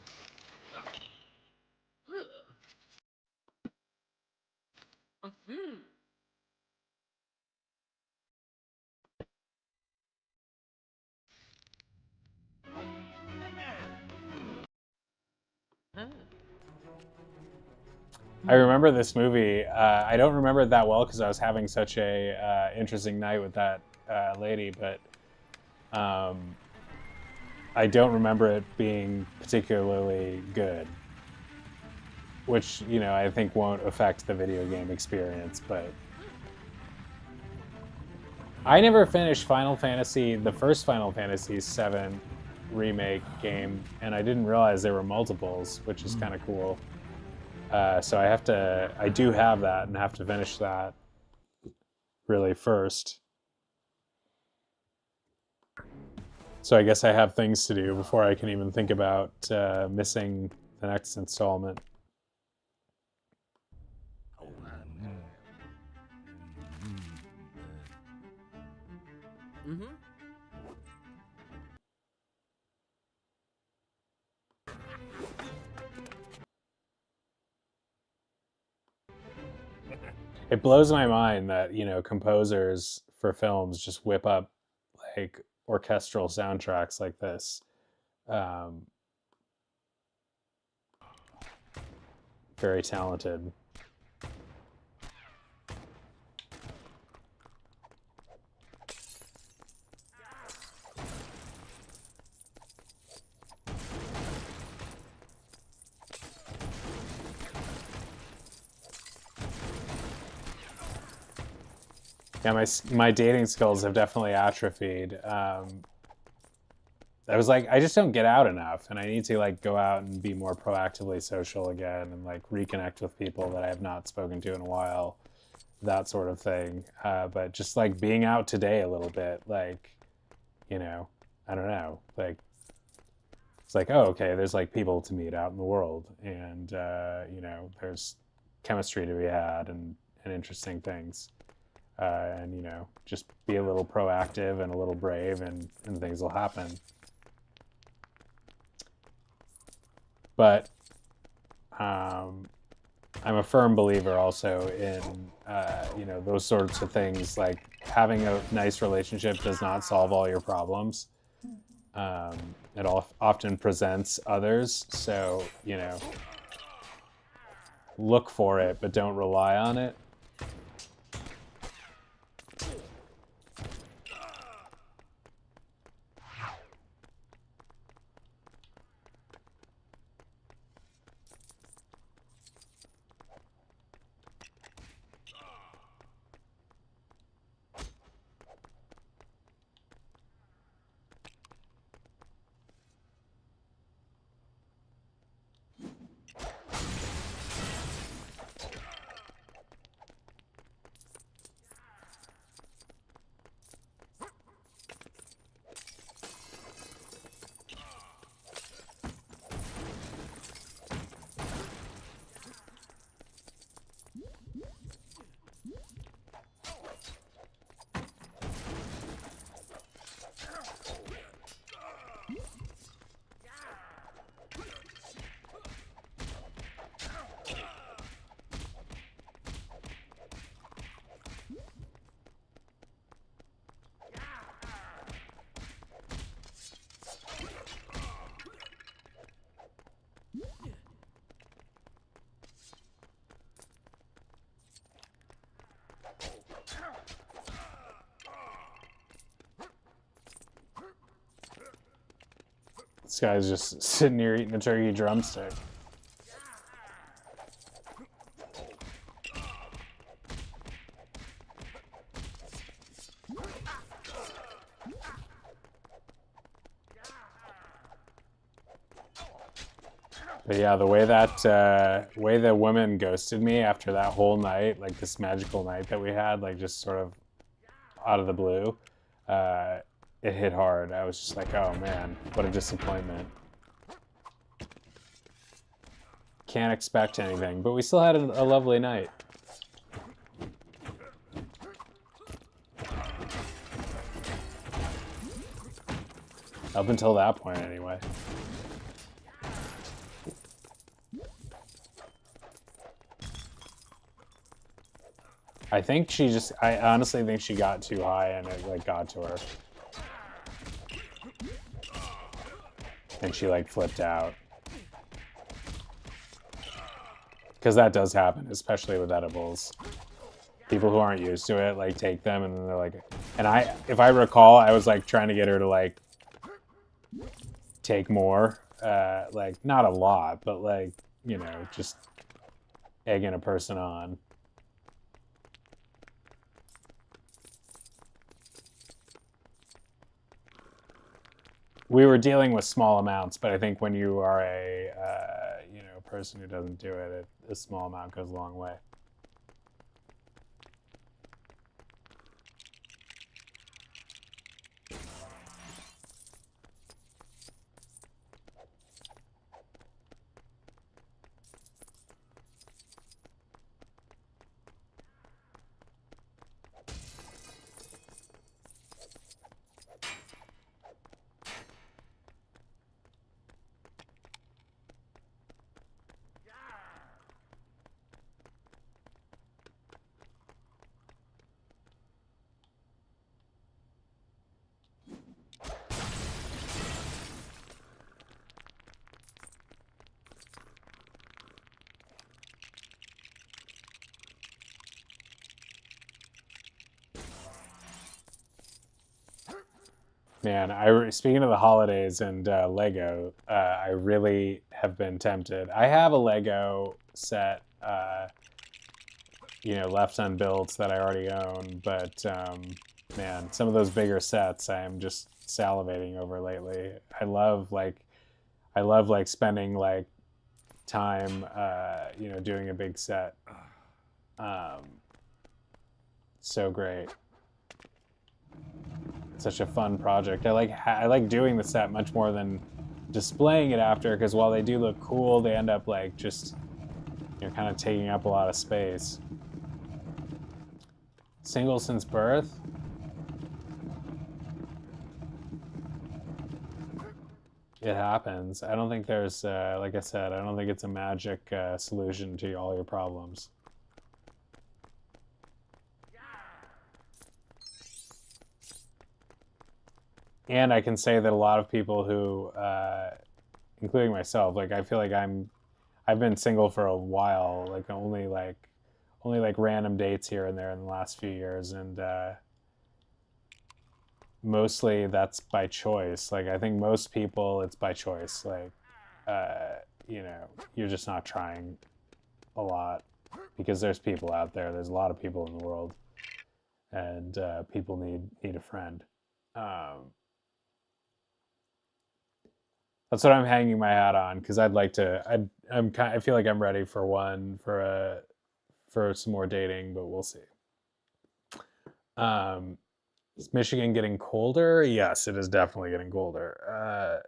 I remember this movie. I don't remember it that well because I was having such a interesting night with that lady, but I don't remember it being particularly good. which, you know, I think won't affect the video game experience, but I never finished the first Final Fantasy VII remake game, and I didn't realize there were multiples, which is kind of cool. So I do have that and have to finish that really first. So I guess I have things to do before I can even think about missing the next installment. Mm-hmm. It blows my mind that, you know, composers for films just whip up like orchestral soundtracks like this. Very talented. Yeah, my dating skills have definitely atrophied. I was like, I just don't get out enough, and I need to like go out and be more proactively social again, and like reconnect with people that I have not spoken to in a while, that sort of thing. But just like being out today a little bit, like, you know, I don't know, like it's like, oh, okay, there's like people to meet out in the world, and you know, there's chemistry to be had, and interesting things. And you know, just be a little proactive and a little brave, and things will happen. But I'm a firm believer also in you know, those sorts of things. Like having a nice relationship does not solve all your problems. It often presents others, so you know, look for it, but don't rely on it. This guy's just sitting here eating a turkey drumstick. But yeah, the way the woman ghosted me after that whole night, like this magical night that we had, like just sort of out of the blue, it hit hard. I was just like, oh man, what a disappointment. Can't expect anything, but we still had a lovely night. Up until that point, anyway. I honestly think she got too high and it like got to her. And she like flipped out. Because that does happen, especially with edibles. People who aren't used to it like take them and then they're like, and if I recall, I was like trying to get her to like take more, like not a lot, but like, you know, just egging a person on. We were dealing with small amounts, but I think when you are a person who doesn't do it, a small amount goes a long way. Man, speaking of the holidays and Lego, I really have been tempted. I have a Lego set, left unbuilt that I already own, but man, some of those bigger sets I am just salivating over lately. I love like spending like time, doing a big set. So great. Such a fun project. I like doing the set much more than displaying it after, because while they do look cool, they end up like just kind of taking up a lot of space. Single since birth? It happens. I don't think there's, like I said, I don't think it's a magic solution to all your problems. And I can say that a lot of people who, including myself, like I feel like I've been single for a while, like only random dates here and there in the last few years, and mostly that's by choice. Like I think most people, it's by choice. Like, you're just not trying a lot because there's people out there. There's a lot of people in the world, and people need a friend. That's what I'm hanging my hat on, because I'd like to. I feel like I'm ready for some more dating, but we'll see. Is Michigan getting colder? Yes, it is definitely getting colder.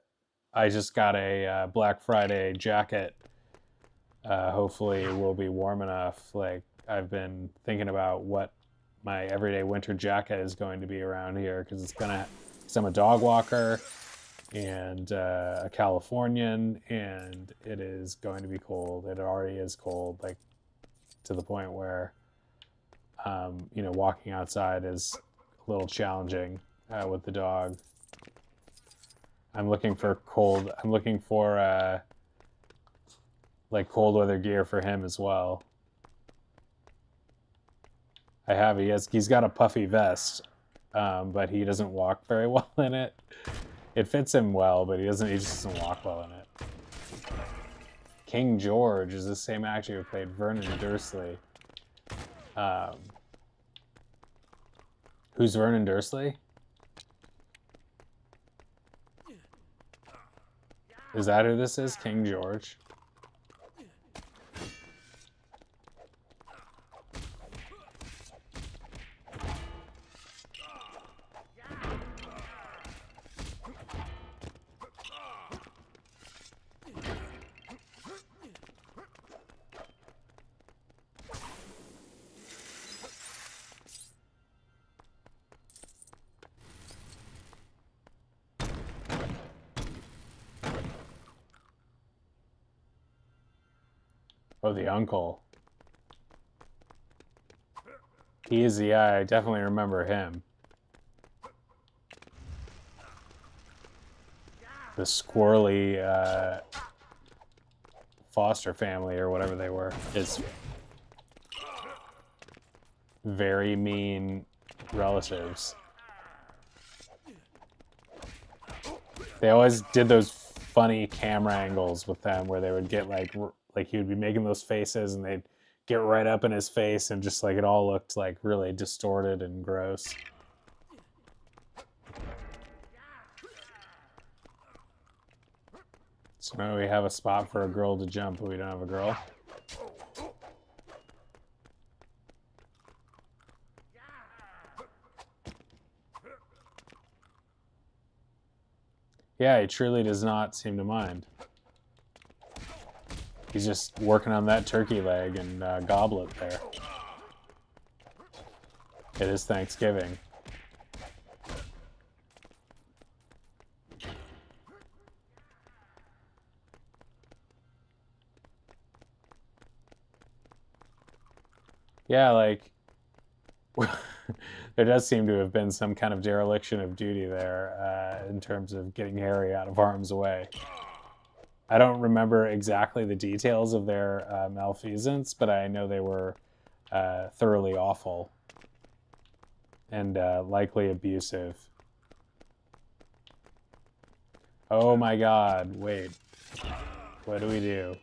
I just got a Black Friday jacket. Hopefully, we'll be warm enough. Like I've been thinking about what my everyday winter jacket is going to be around here, because I'm a dog walker and a Californian, and it is going to be cold. It already is cold, like to the point where, walking outside is a little challenging with the dog. I'm looking for like cold weather gear for him as well. He's got a puffy vest, but he doesn't walk very well in it. It fits him well, but he just doesn't walk well in it. King George is the same actor who played Vernon Dursley. Who's Vernon Dursley? Is that who this is? King George? Oh, the uncle. Yeah, I definitely remember him. The squirrely foster family, or whatever they were, is very mean relatives. They always did those funny camera angles with them where they would get like he would be making those faces, and get right up in his face, and just like it all looked like really distorted and gross. So now we have a spot for a girl to jump, but we don't have a girl. Yeah, he truly does not seem to mind. He's just working on that turkey leg and goblet there. It is Thanksgiving. Yeah, like, there does seem to have been some kind of dereliction of duty there in terms of getting Harry out of harm's way. I don't remember exactly the details of their malfeasance, but I know they were thoroughly awful and likely abusive. Oh my god, wait. What do we do?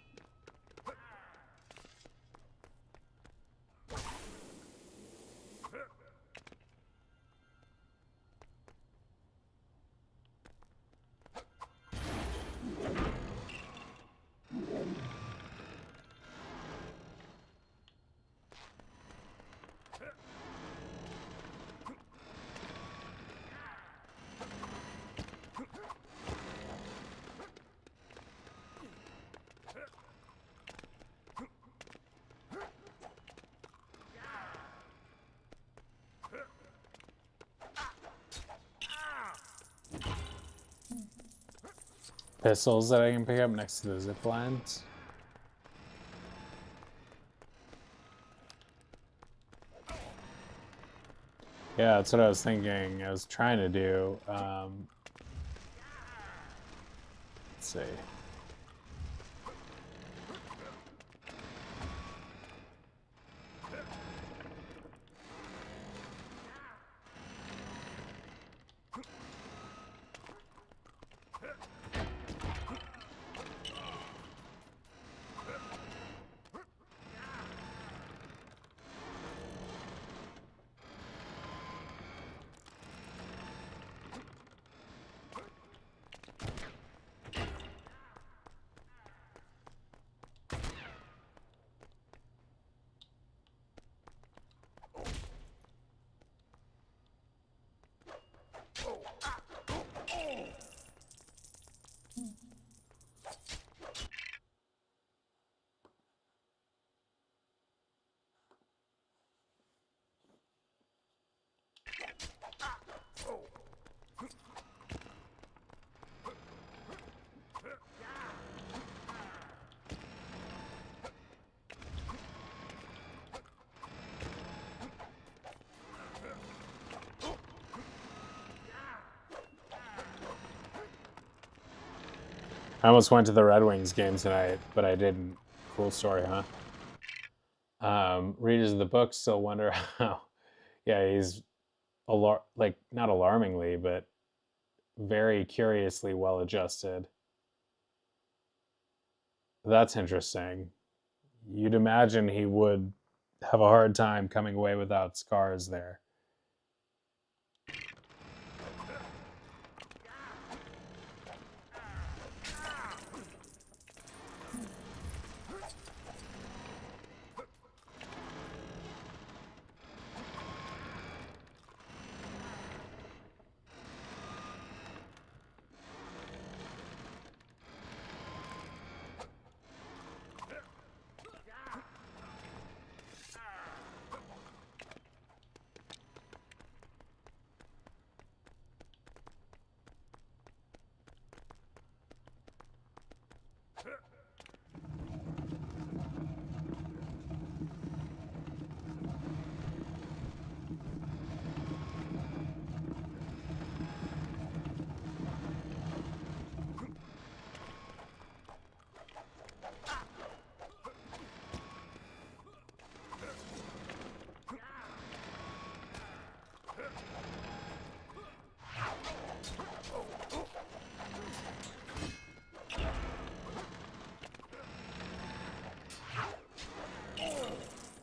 Pistols that I can pick up next to the zip lines. Yeah, that's what I was thinking. I was trying to do. Let's see. I almost went to the Red Wings game tonight, but I didn't. Cool story, huh? Readers of the book still wonder how. Yeah, he's like not alarmingly, but very curiously well adjusted. That's interesting. You'd imagine he would have a hard time coming away without scars there.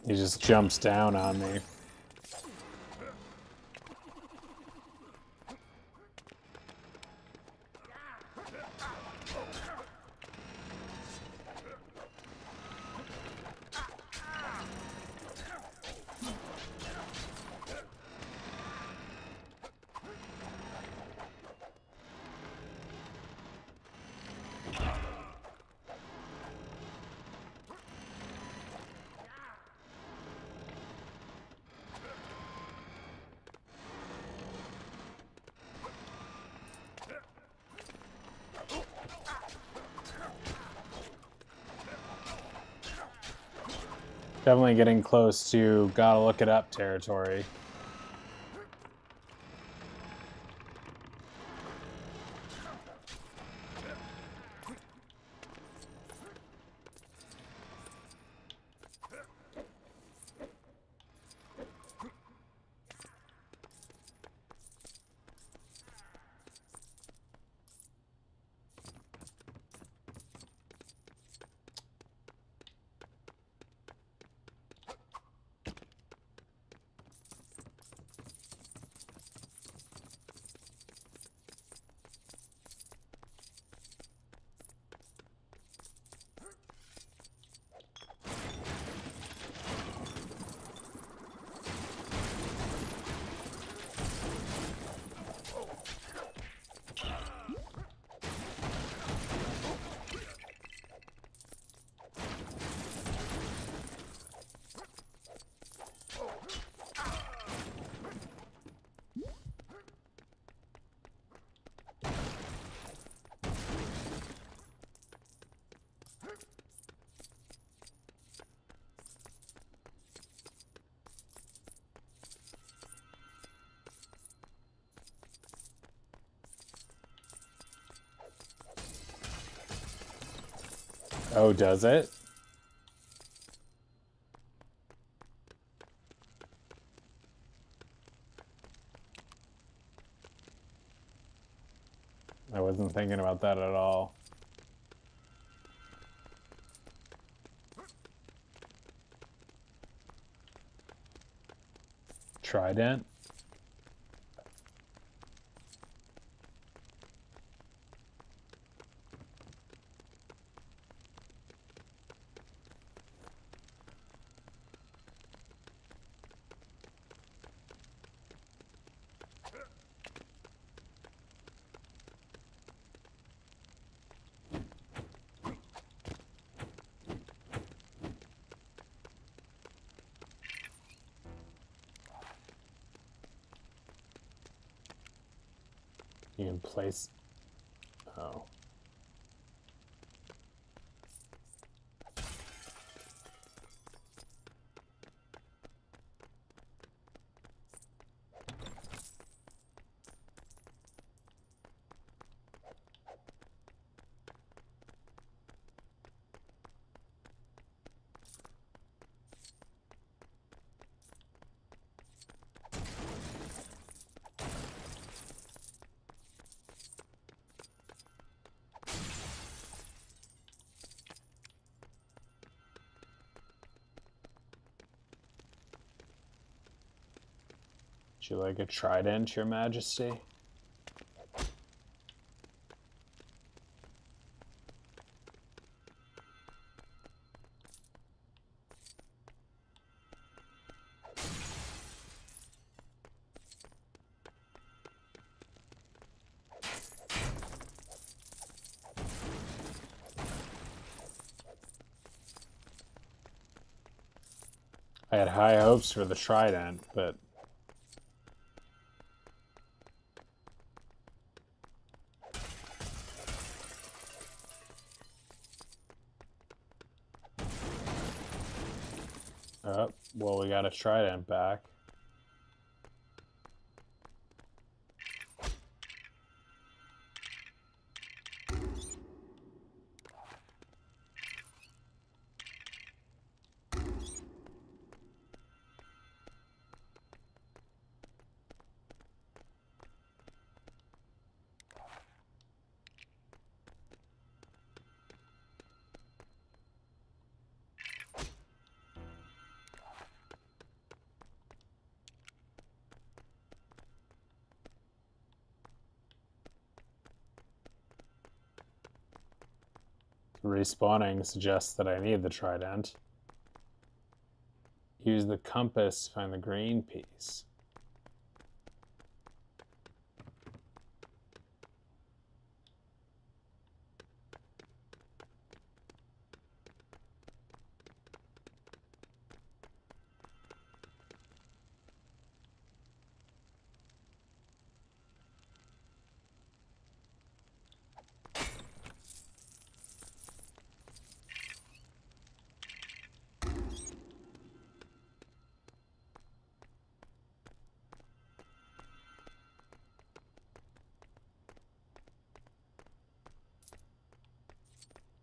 He just jumps down on me. Definitely getting close to gotta look it up territory. Oh, does it? I wasn't thinking about that at all. Trident? You can place... Oh. Would you like a trident, Your Majesty? I had high hopes for the trident, but... Oh, well, we got a trident back. Respawning suggests that I need the trident. Use the compass to find the green piece.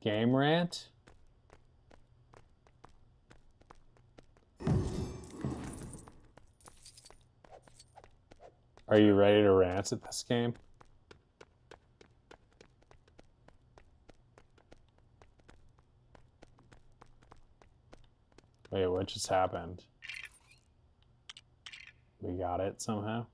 Game rant? Are you ready to rant at this game? Wait, what just happened? We got it somehow?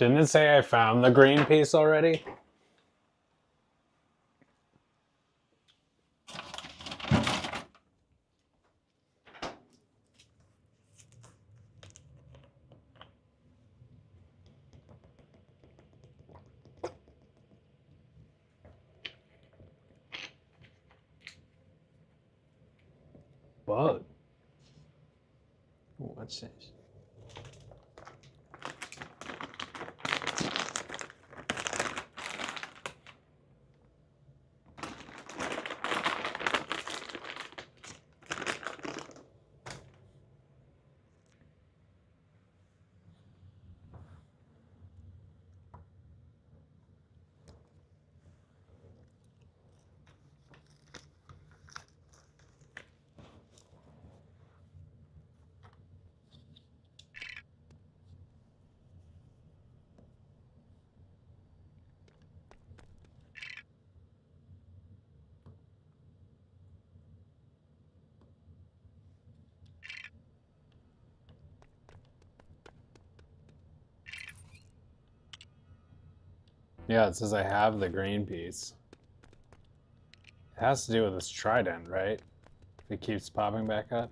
Didn't it say I found the green piece already? Bug. What's this? Yeah, it says I have the green piece. It has to do with this trident, right? If it keeps popping back up.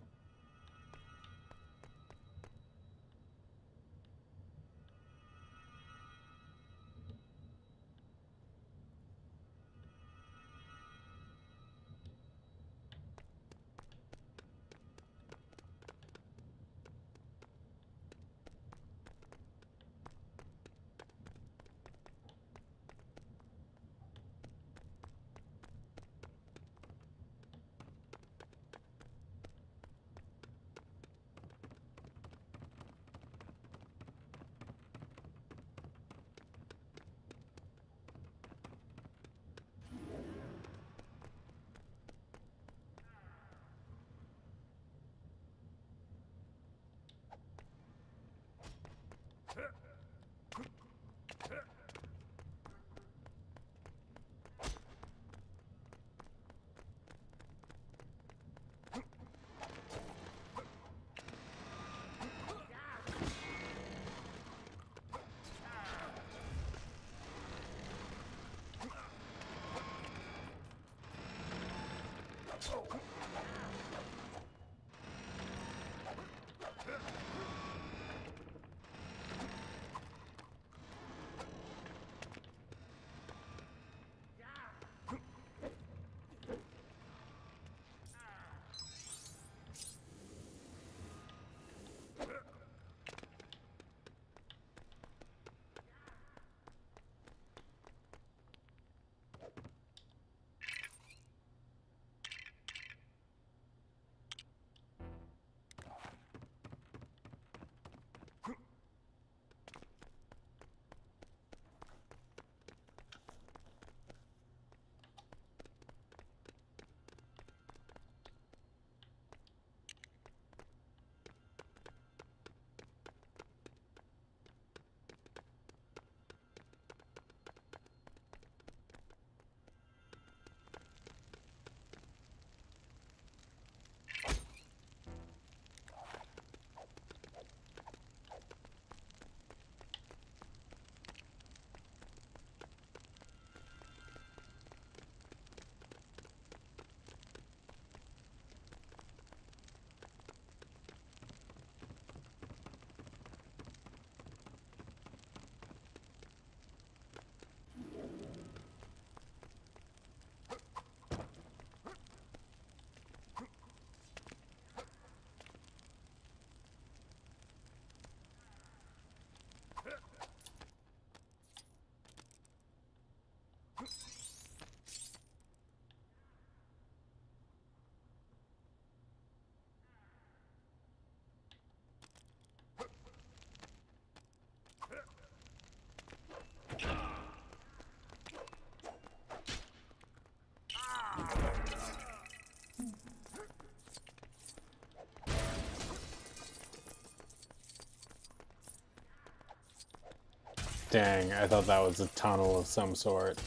Dang, I thought that was a tunnel of some sort.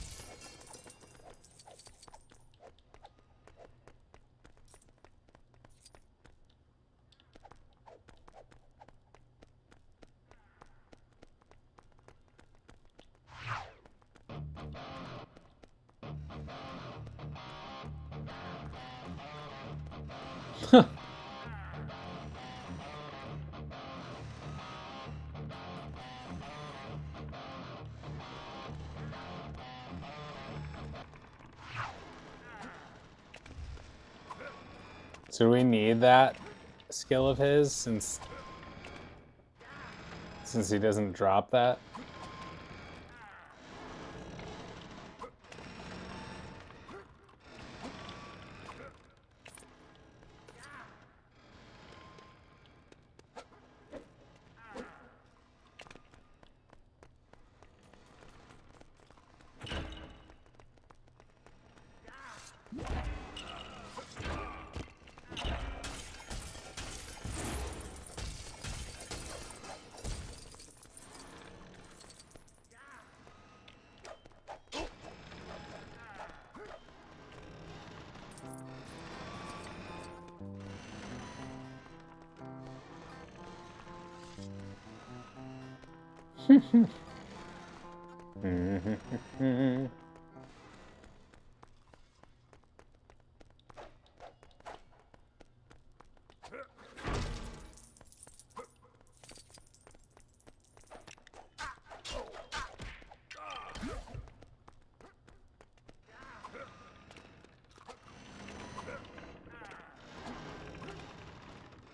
So do we need that skill of his since he doesn't drop that?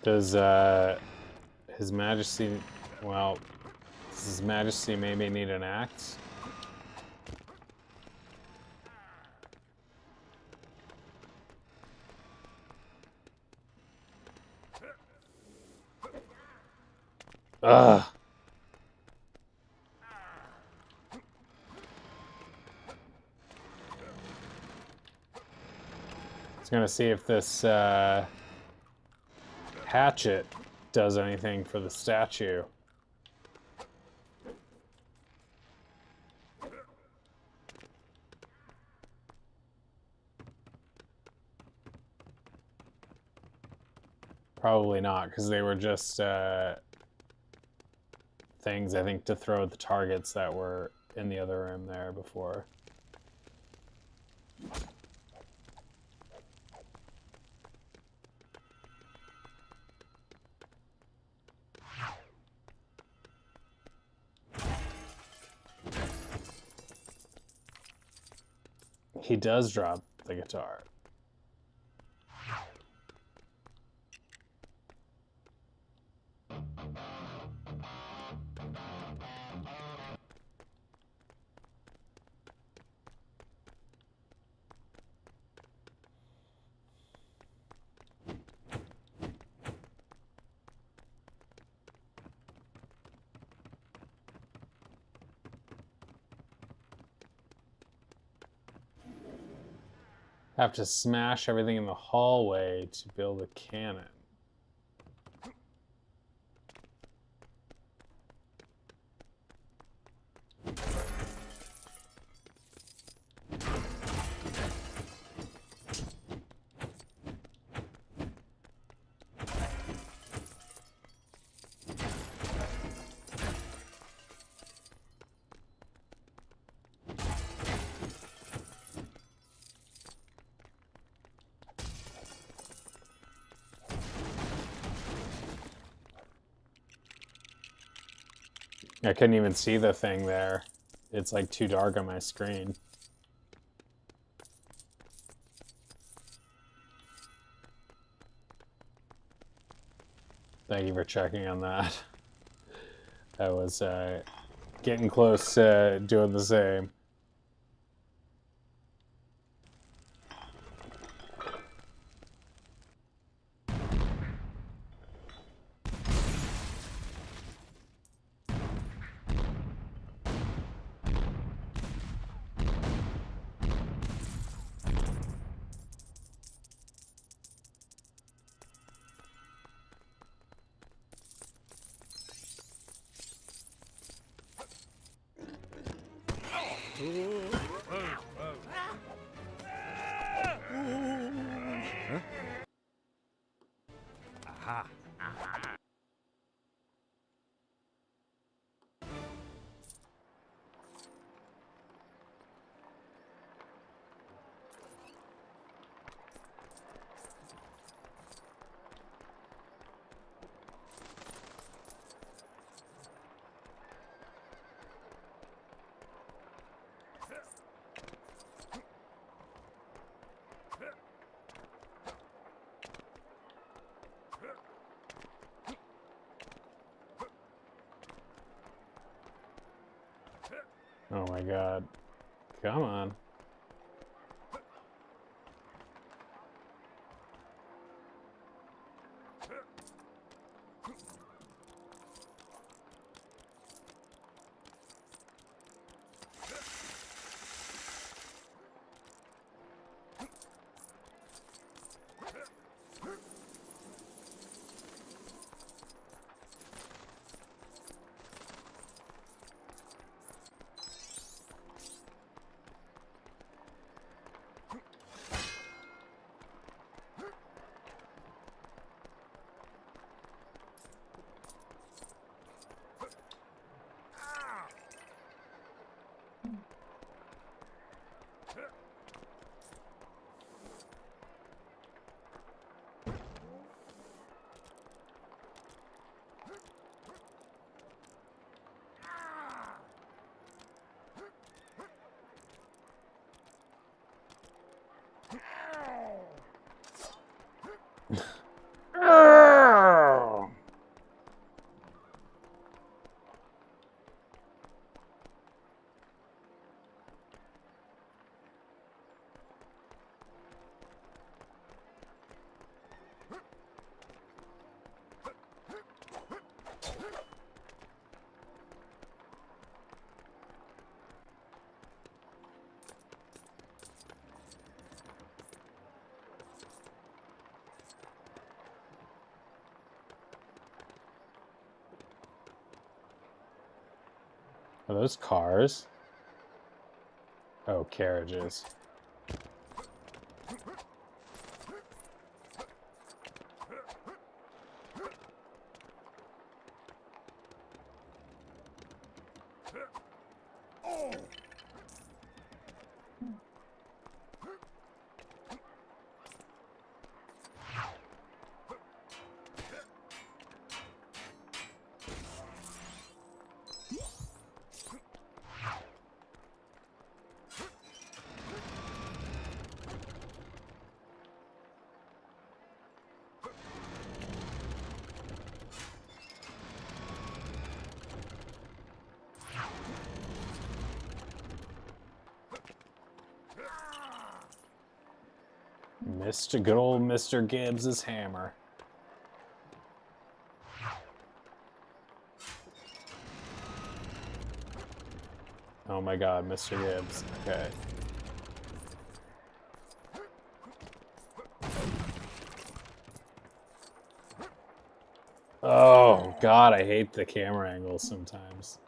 Does His Majesty, well, does His Majesty maybe need an axe? Ugh. I was gonna see if this hatchet does anything for the statue. Probably not, because they were just things, I think, to throw at the targets that were in the other room there before. He does drop the guitar. Have to smash everything in the hallway to build a cannon. I couldn't even see the thing there. It's like too dark on my screen. Thank you for checking on that. I was getting close to doing the same. Aha. Oh my god. Come on. Are those cars? Oh, carriages. Good old Mr. Gibbs's hammer. Oh my god, Mr. Gibbs. Okay. Oh god, I hate the camera angles sometimes.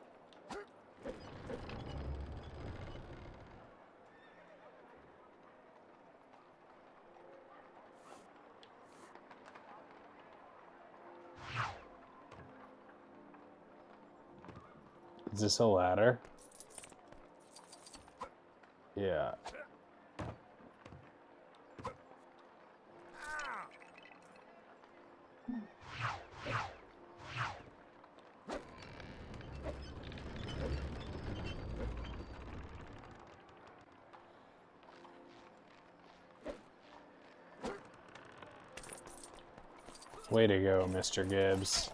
Is this a ladder? Yeah. Way to go, Mr. Gibbs.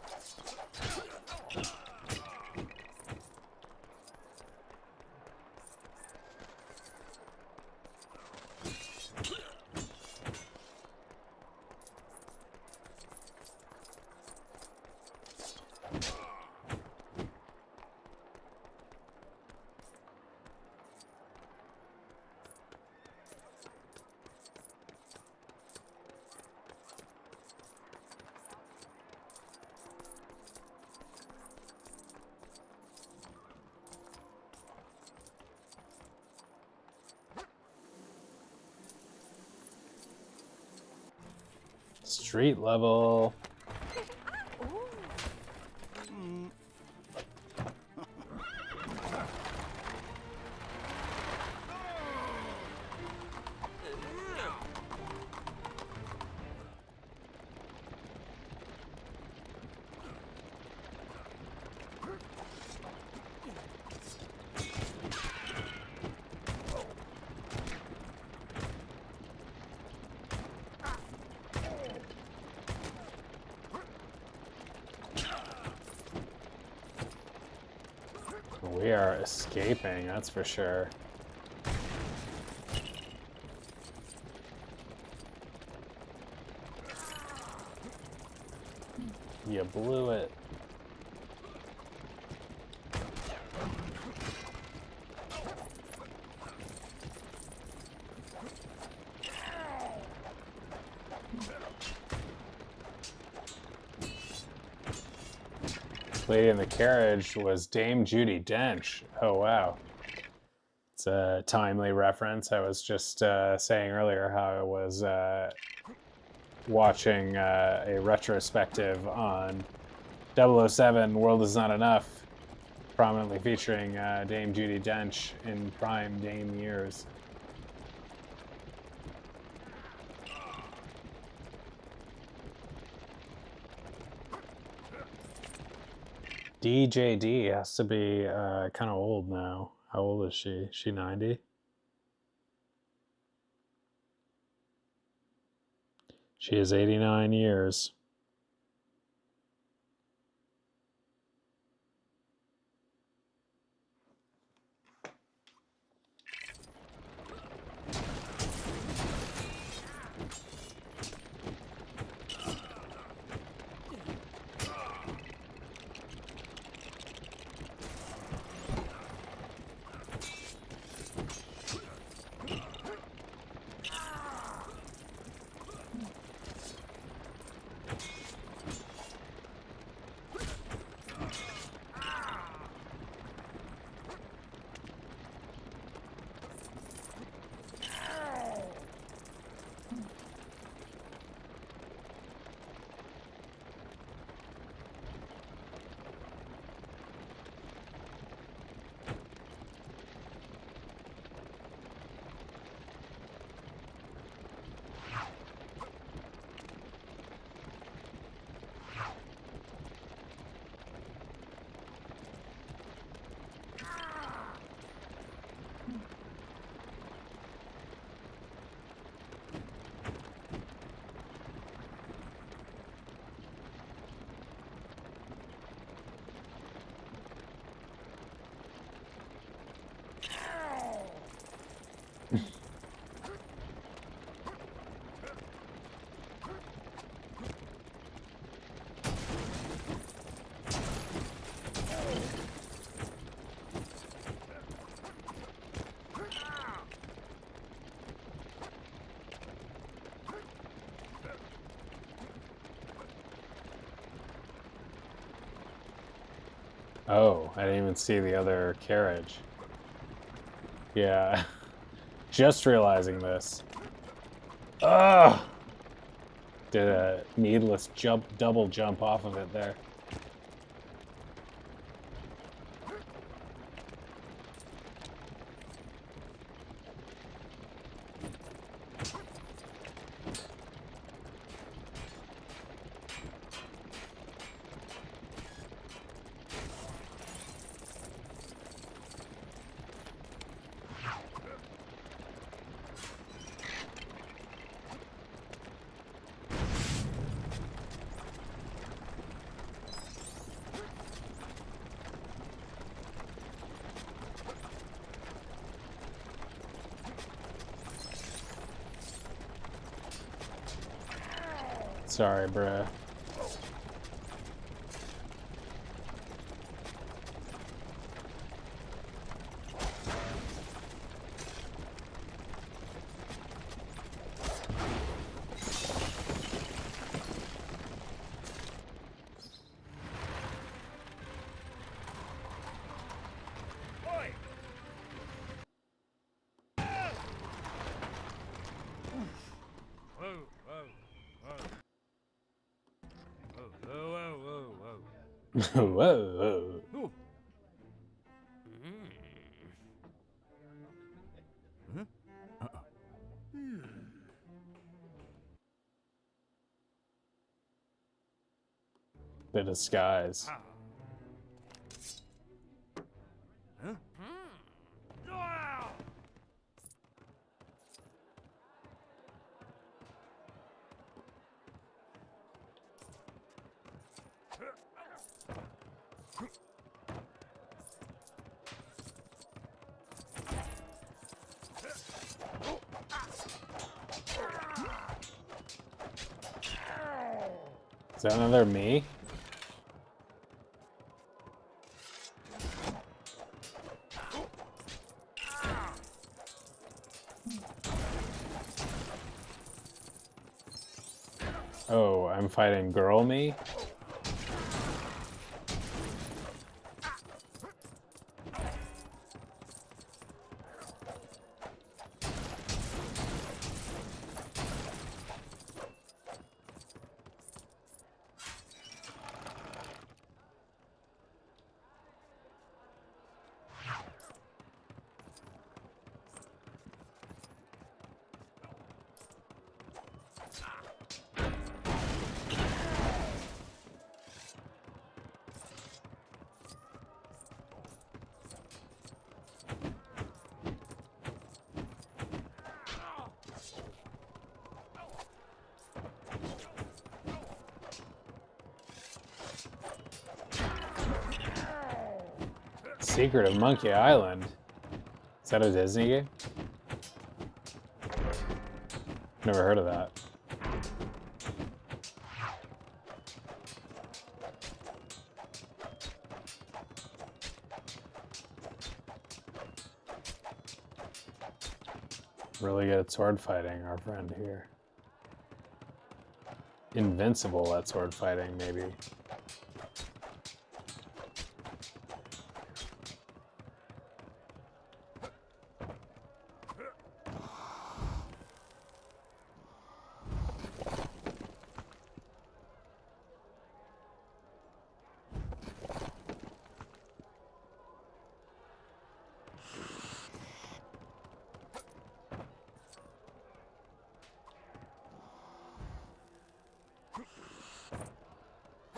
Street level. We are escaping, that's for sure. You blew it. Lady in the carriage was Dame Judi Dench. Oh, wow. It's a timely reference. I was just saying earlier how I was watching a retrospective on 007, World Is Not Enough, prominently featuring Dame Judi Dench in prime Dame years. DJD has to be kind of old now. How old is she? Is she 90? She is 89 years. Oh, I didn't even see the other carriage. Yeah, just realizing this. Ugh! Did a needless double jump off of it there. Sorry, bruh. Oi! Whoa, whoa, whoa. Whoa, whoa, whoa, whoa, Whoa, whoa. whoa. Huh? Uh-uh. The disguise. Ah. Huh? Ah! Is that another me? Oh, I'm fighting girl me? Secret of Monkey Island. Is that a Disney game? Never heard of that. Really good at sword fighting, our friend here. Invincible at sword fighting, maybe.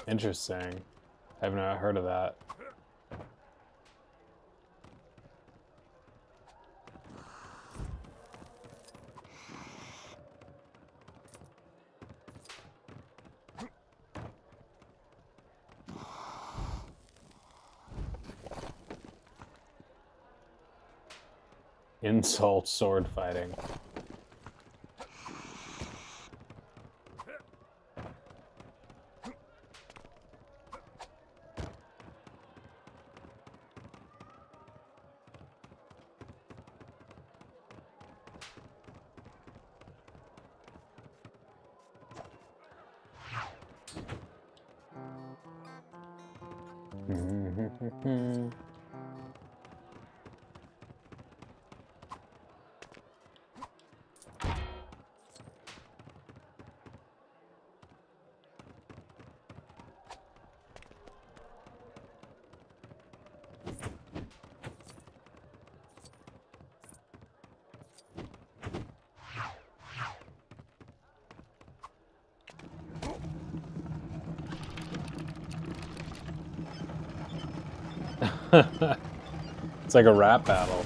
Interesting. I've not heard of that. Insult sword fighting. It's like a rap battle.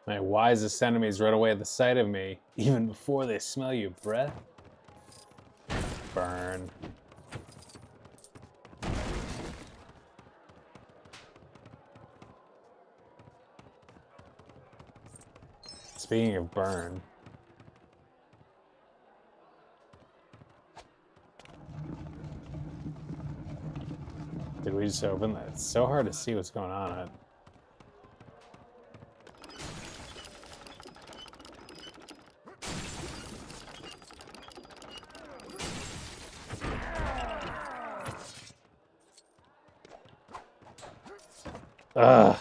My wisest enemies run away at the sight of me, even before they smell your breath. Burn. Speaking of burn. Did we just open that? It's so hard to see what's going on. Ugh.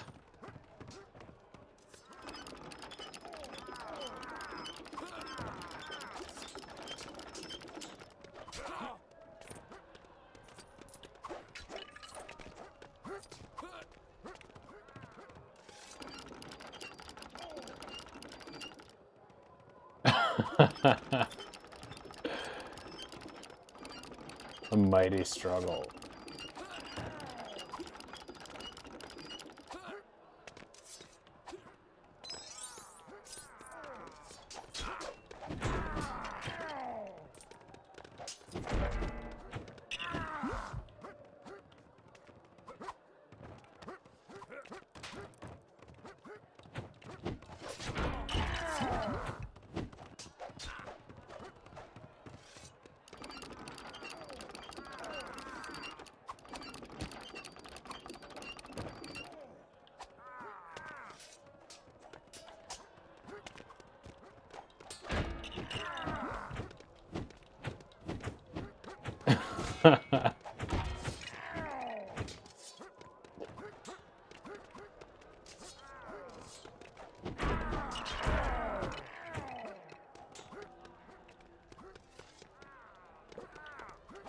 A mighty struggle.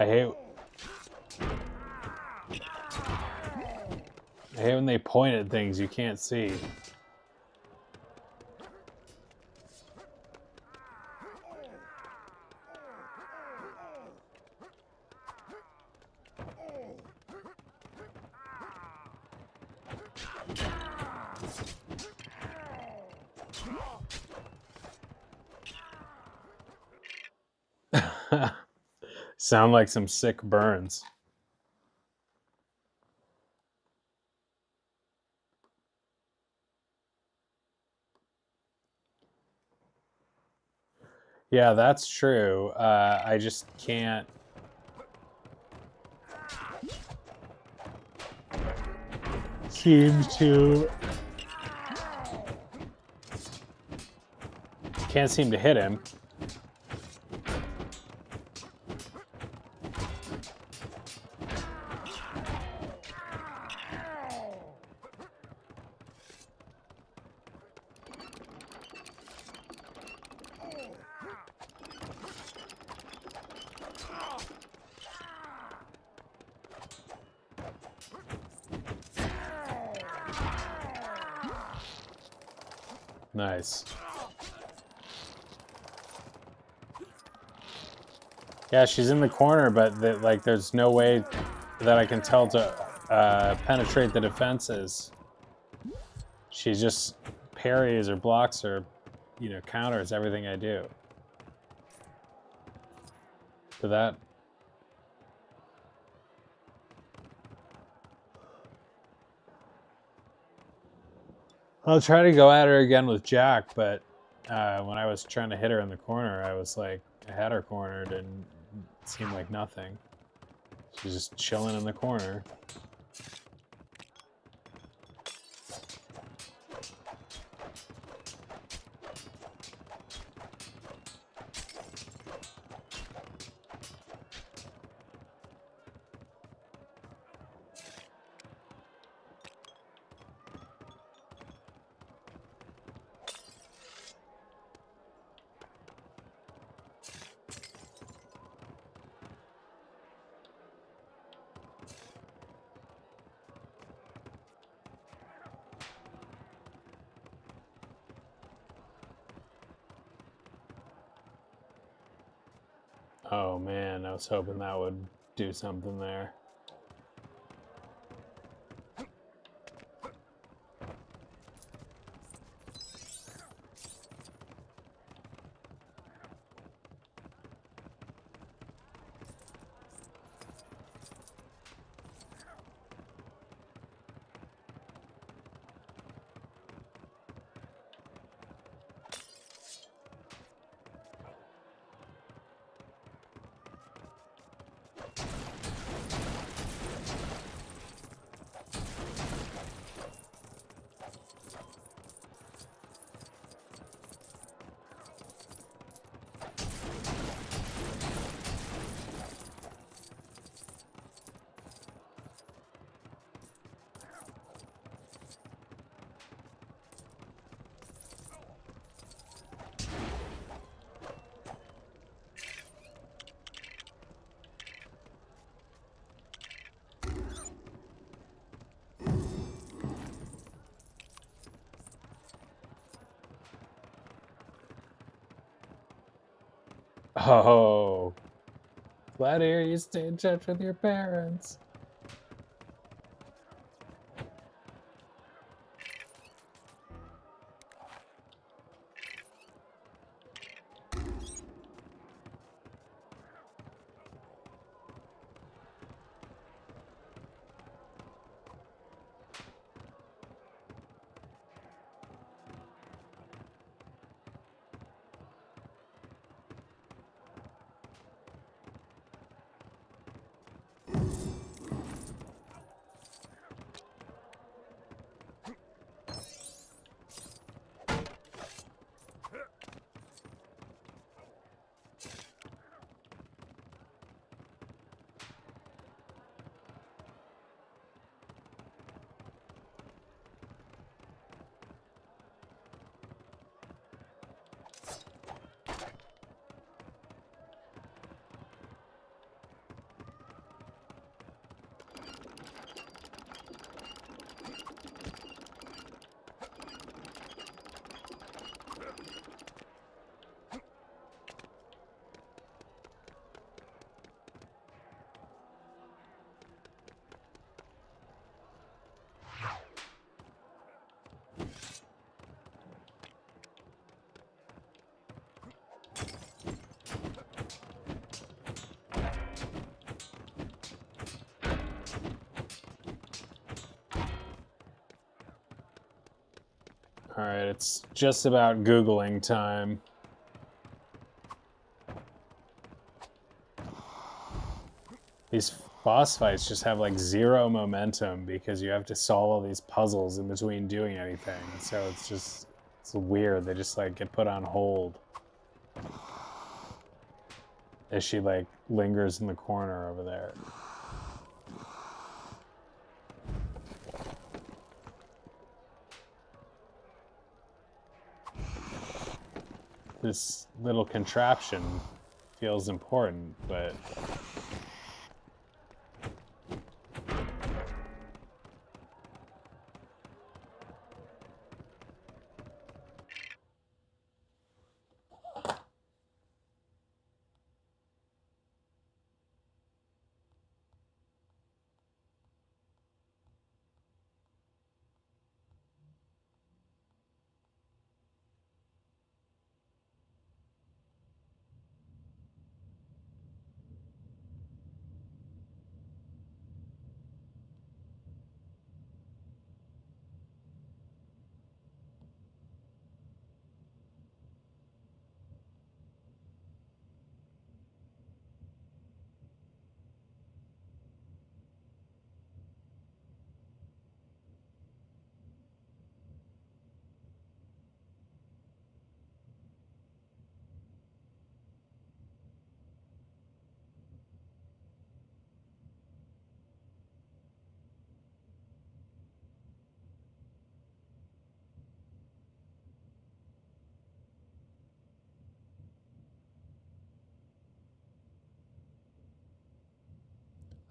I hate when they point at things you can't see. Sound like some sick burns. Yeah, that's true. I just can't. Seems to. Can't seem to hit him. Nice. Yeah, she's in the corner, but like, there's no way that I can tell to penetrate the defenses. She just parries or blocks or, you know, counters everything I do. For that. I'll try to go at her again with Jack, but when I was trying to hit her in the corner, I was like, I had her cornered and it seemed like nothing. She's just chilling in the corner. Oh man, I was hoping that would do something there. Oh, glad to hear you stay in touch with your parents. All right, it's just about Googling time. These boss fights just have like zero momentum because you have to solve all these puzzles in between doing anything. So it's weird. They just like get put on hold as she like lingers in the corner over there. This little contraption feels important, but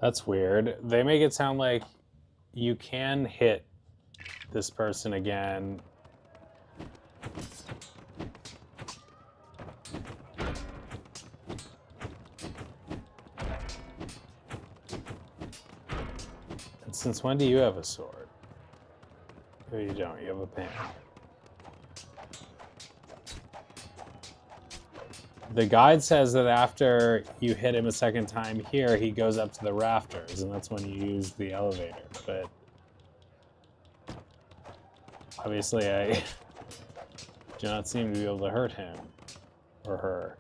That's weird. They make it sound like you can hit this person again. And since when do you have a sword? No, you don't. You have a pan. The guide says that after you hit him a second time here, he goes up to the rafters, and that's when you use the elevator. But obviously, I do not seem to be able to hurt him or her.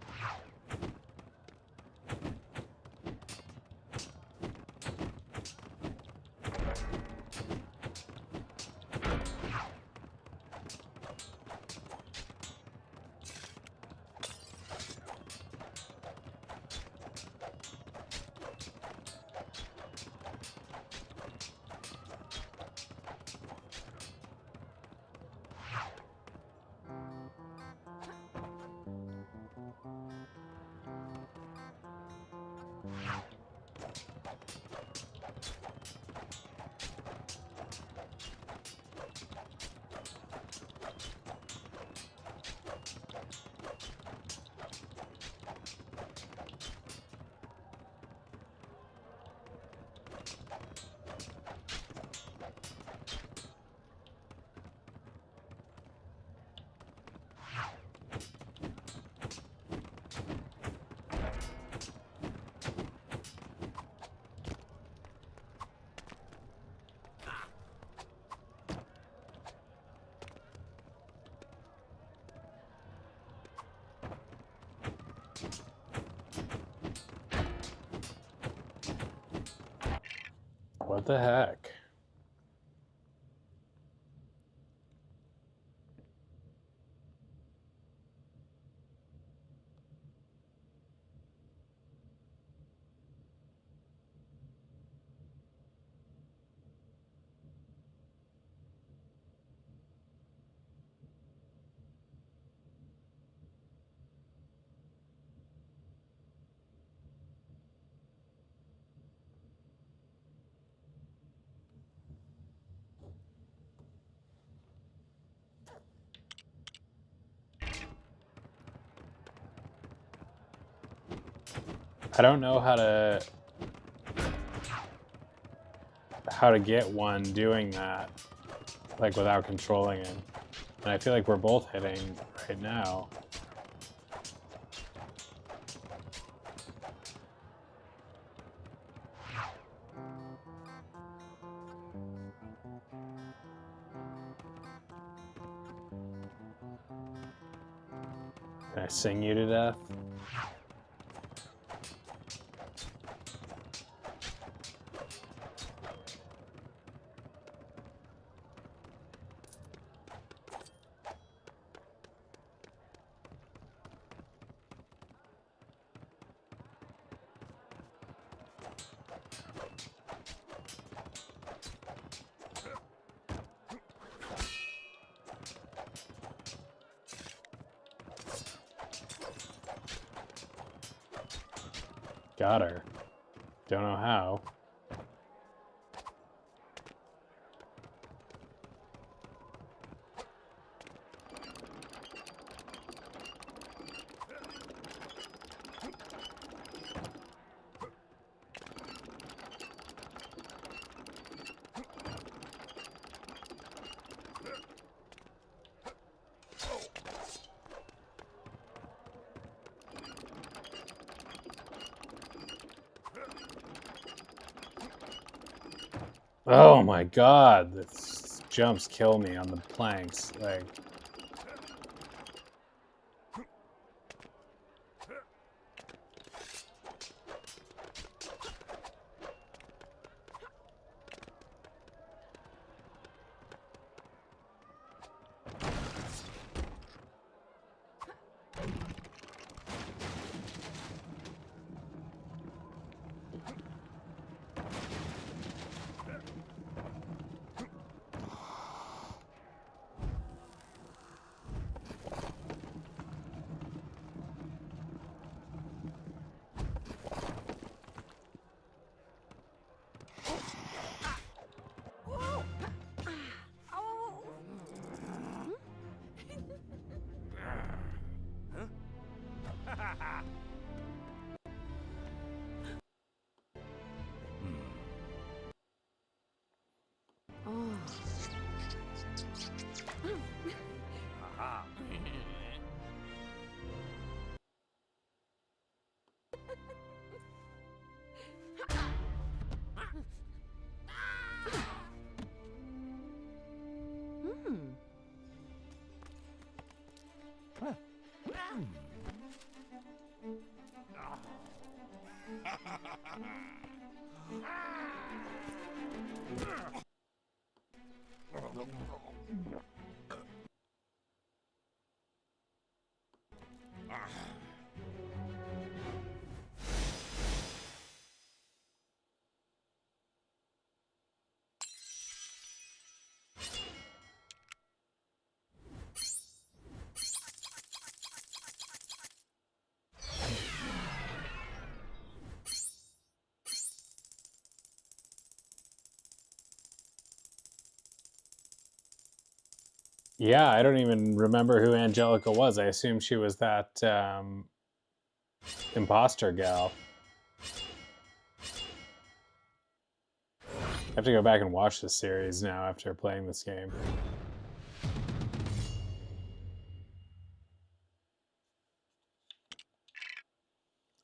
What the heck? I don't know how to get one doing that, like without controlling him. And I feel like we're both hitting right now. Can I sing you to death? Got her. Don't know how. Oh my god, the jumps kill me on the planks. Like, Yeah, I don't even remember who Angelica was. I assume she was that imposter gal. I have to go back and watch this series now after playing this game.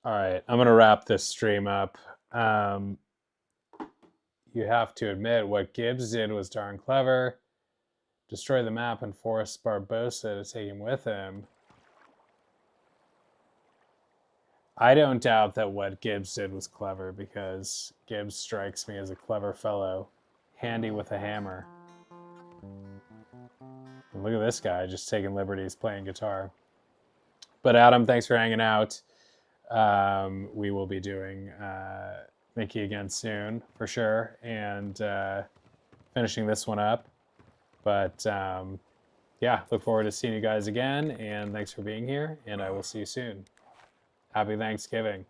All right, I'm going to wrap this stream up. You have to admit, what Gibbs did was darn clever. Destroy the map and force Barbosa to take him with him. I don't doubt that what Gibbs did was clever, because Gibbs strikes me as a clever fellow, handy with a hammer. And look at this guy just taking liberties playing guitar. But Adam, thanks for hanging out. We will be doing Mickey again soon, for sure, and finishing this one up. But yeah, look forward to seeing you guys again, and thanks for being here, and I will see you soon. Happy Thanksgiving.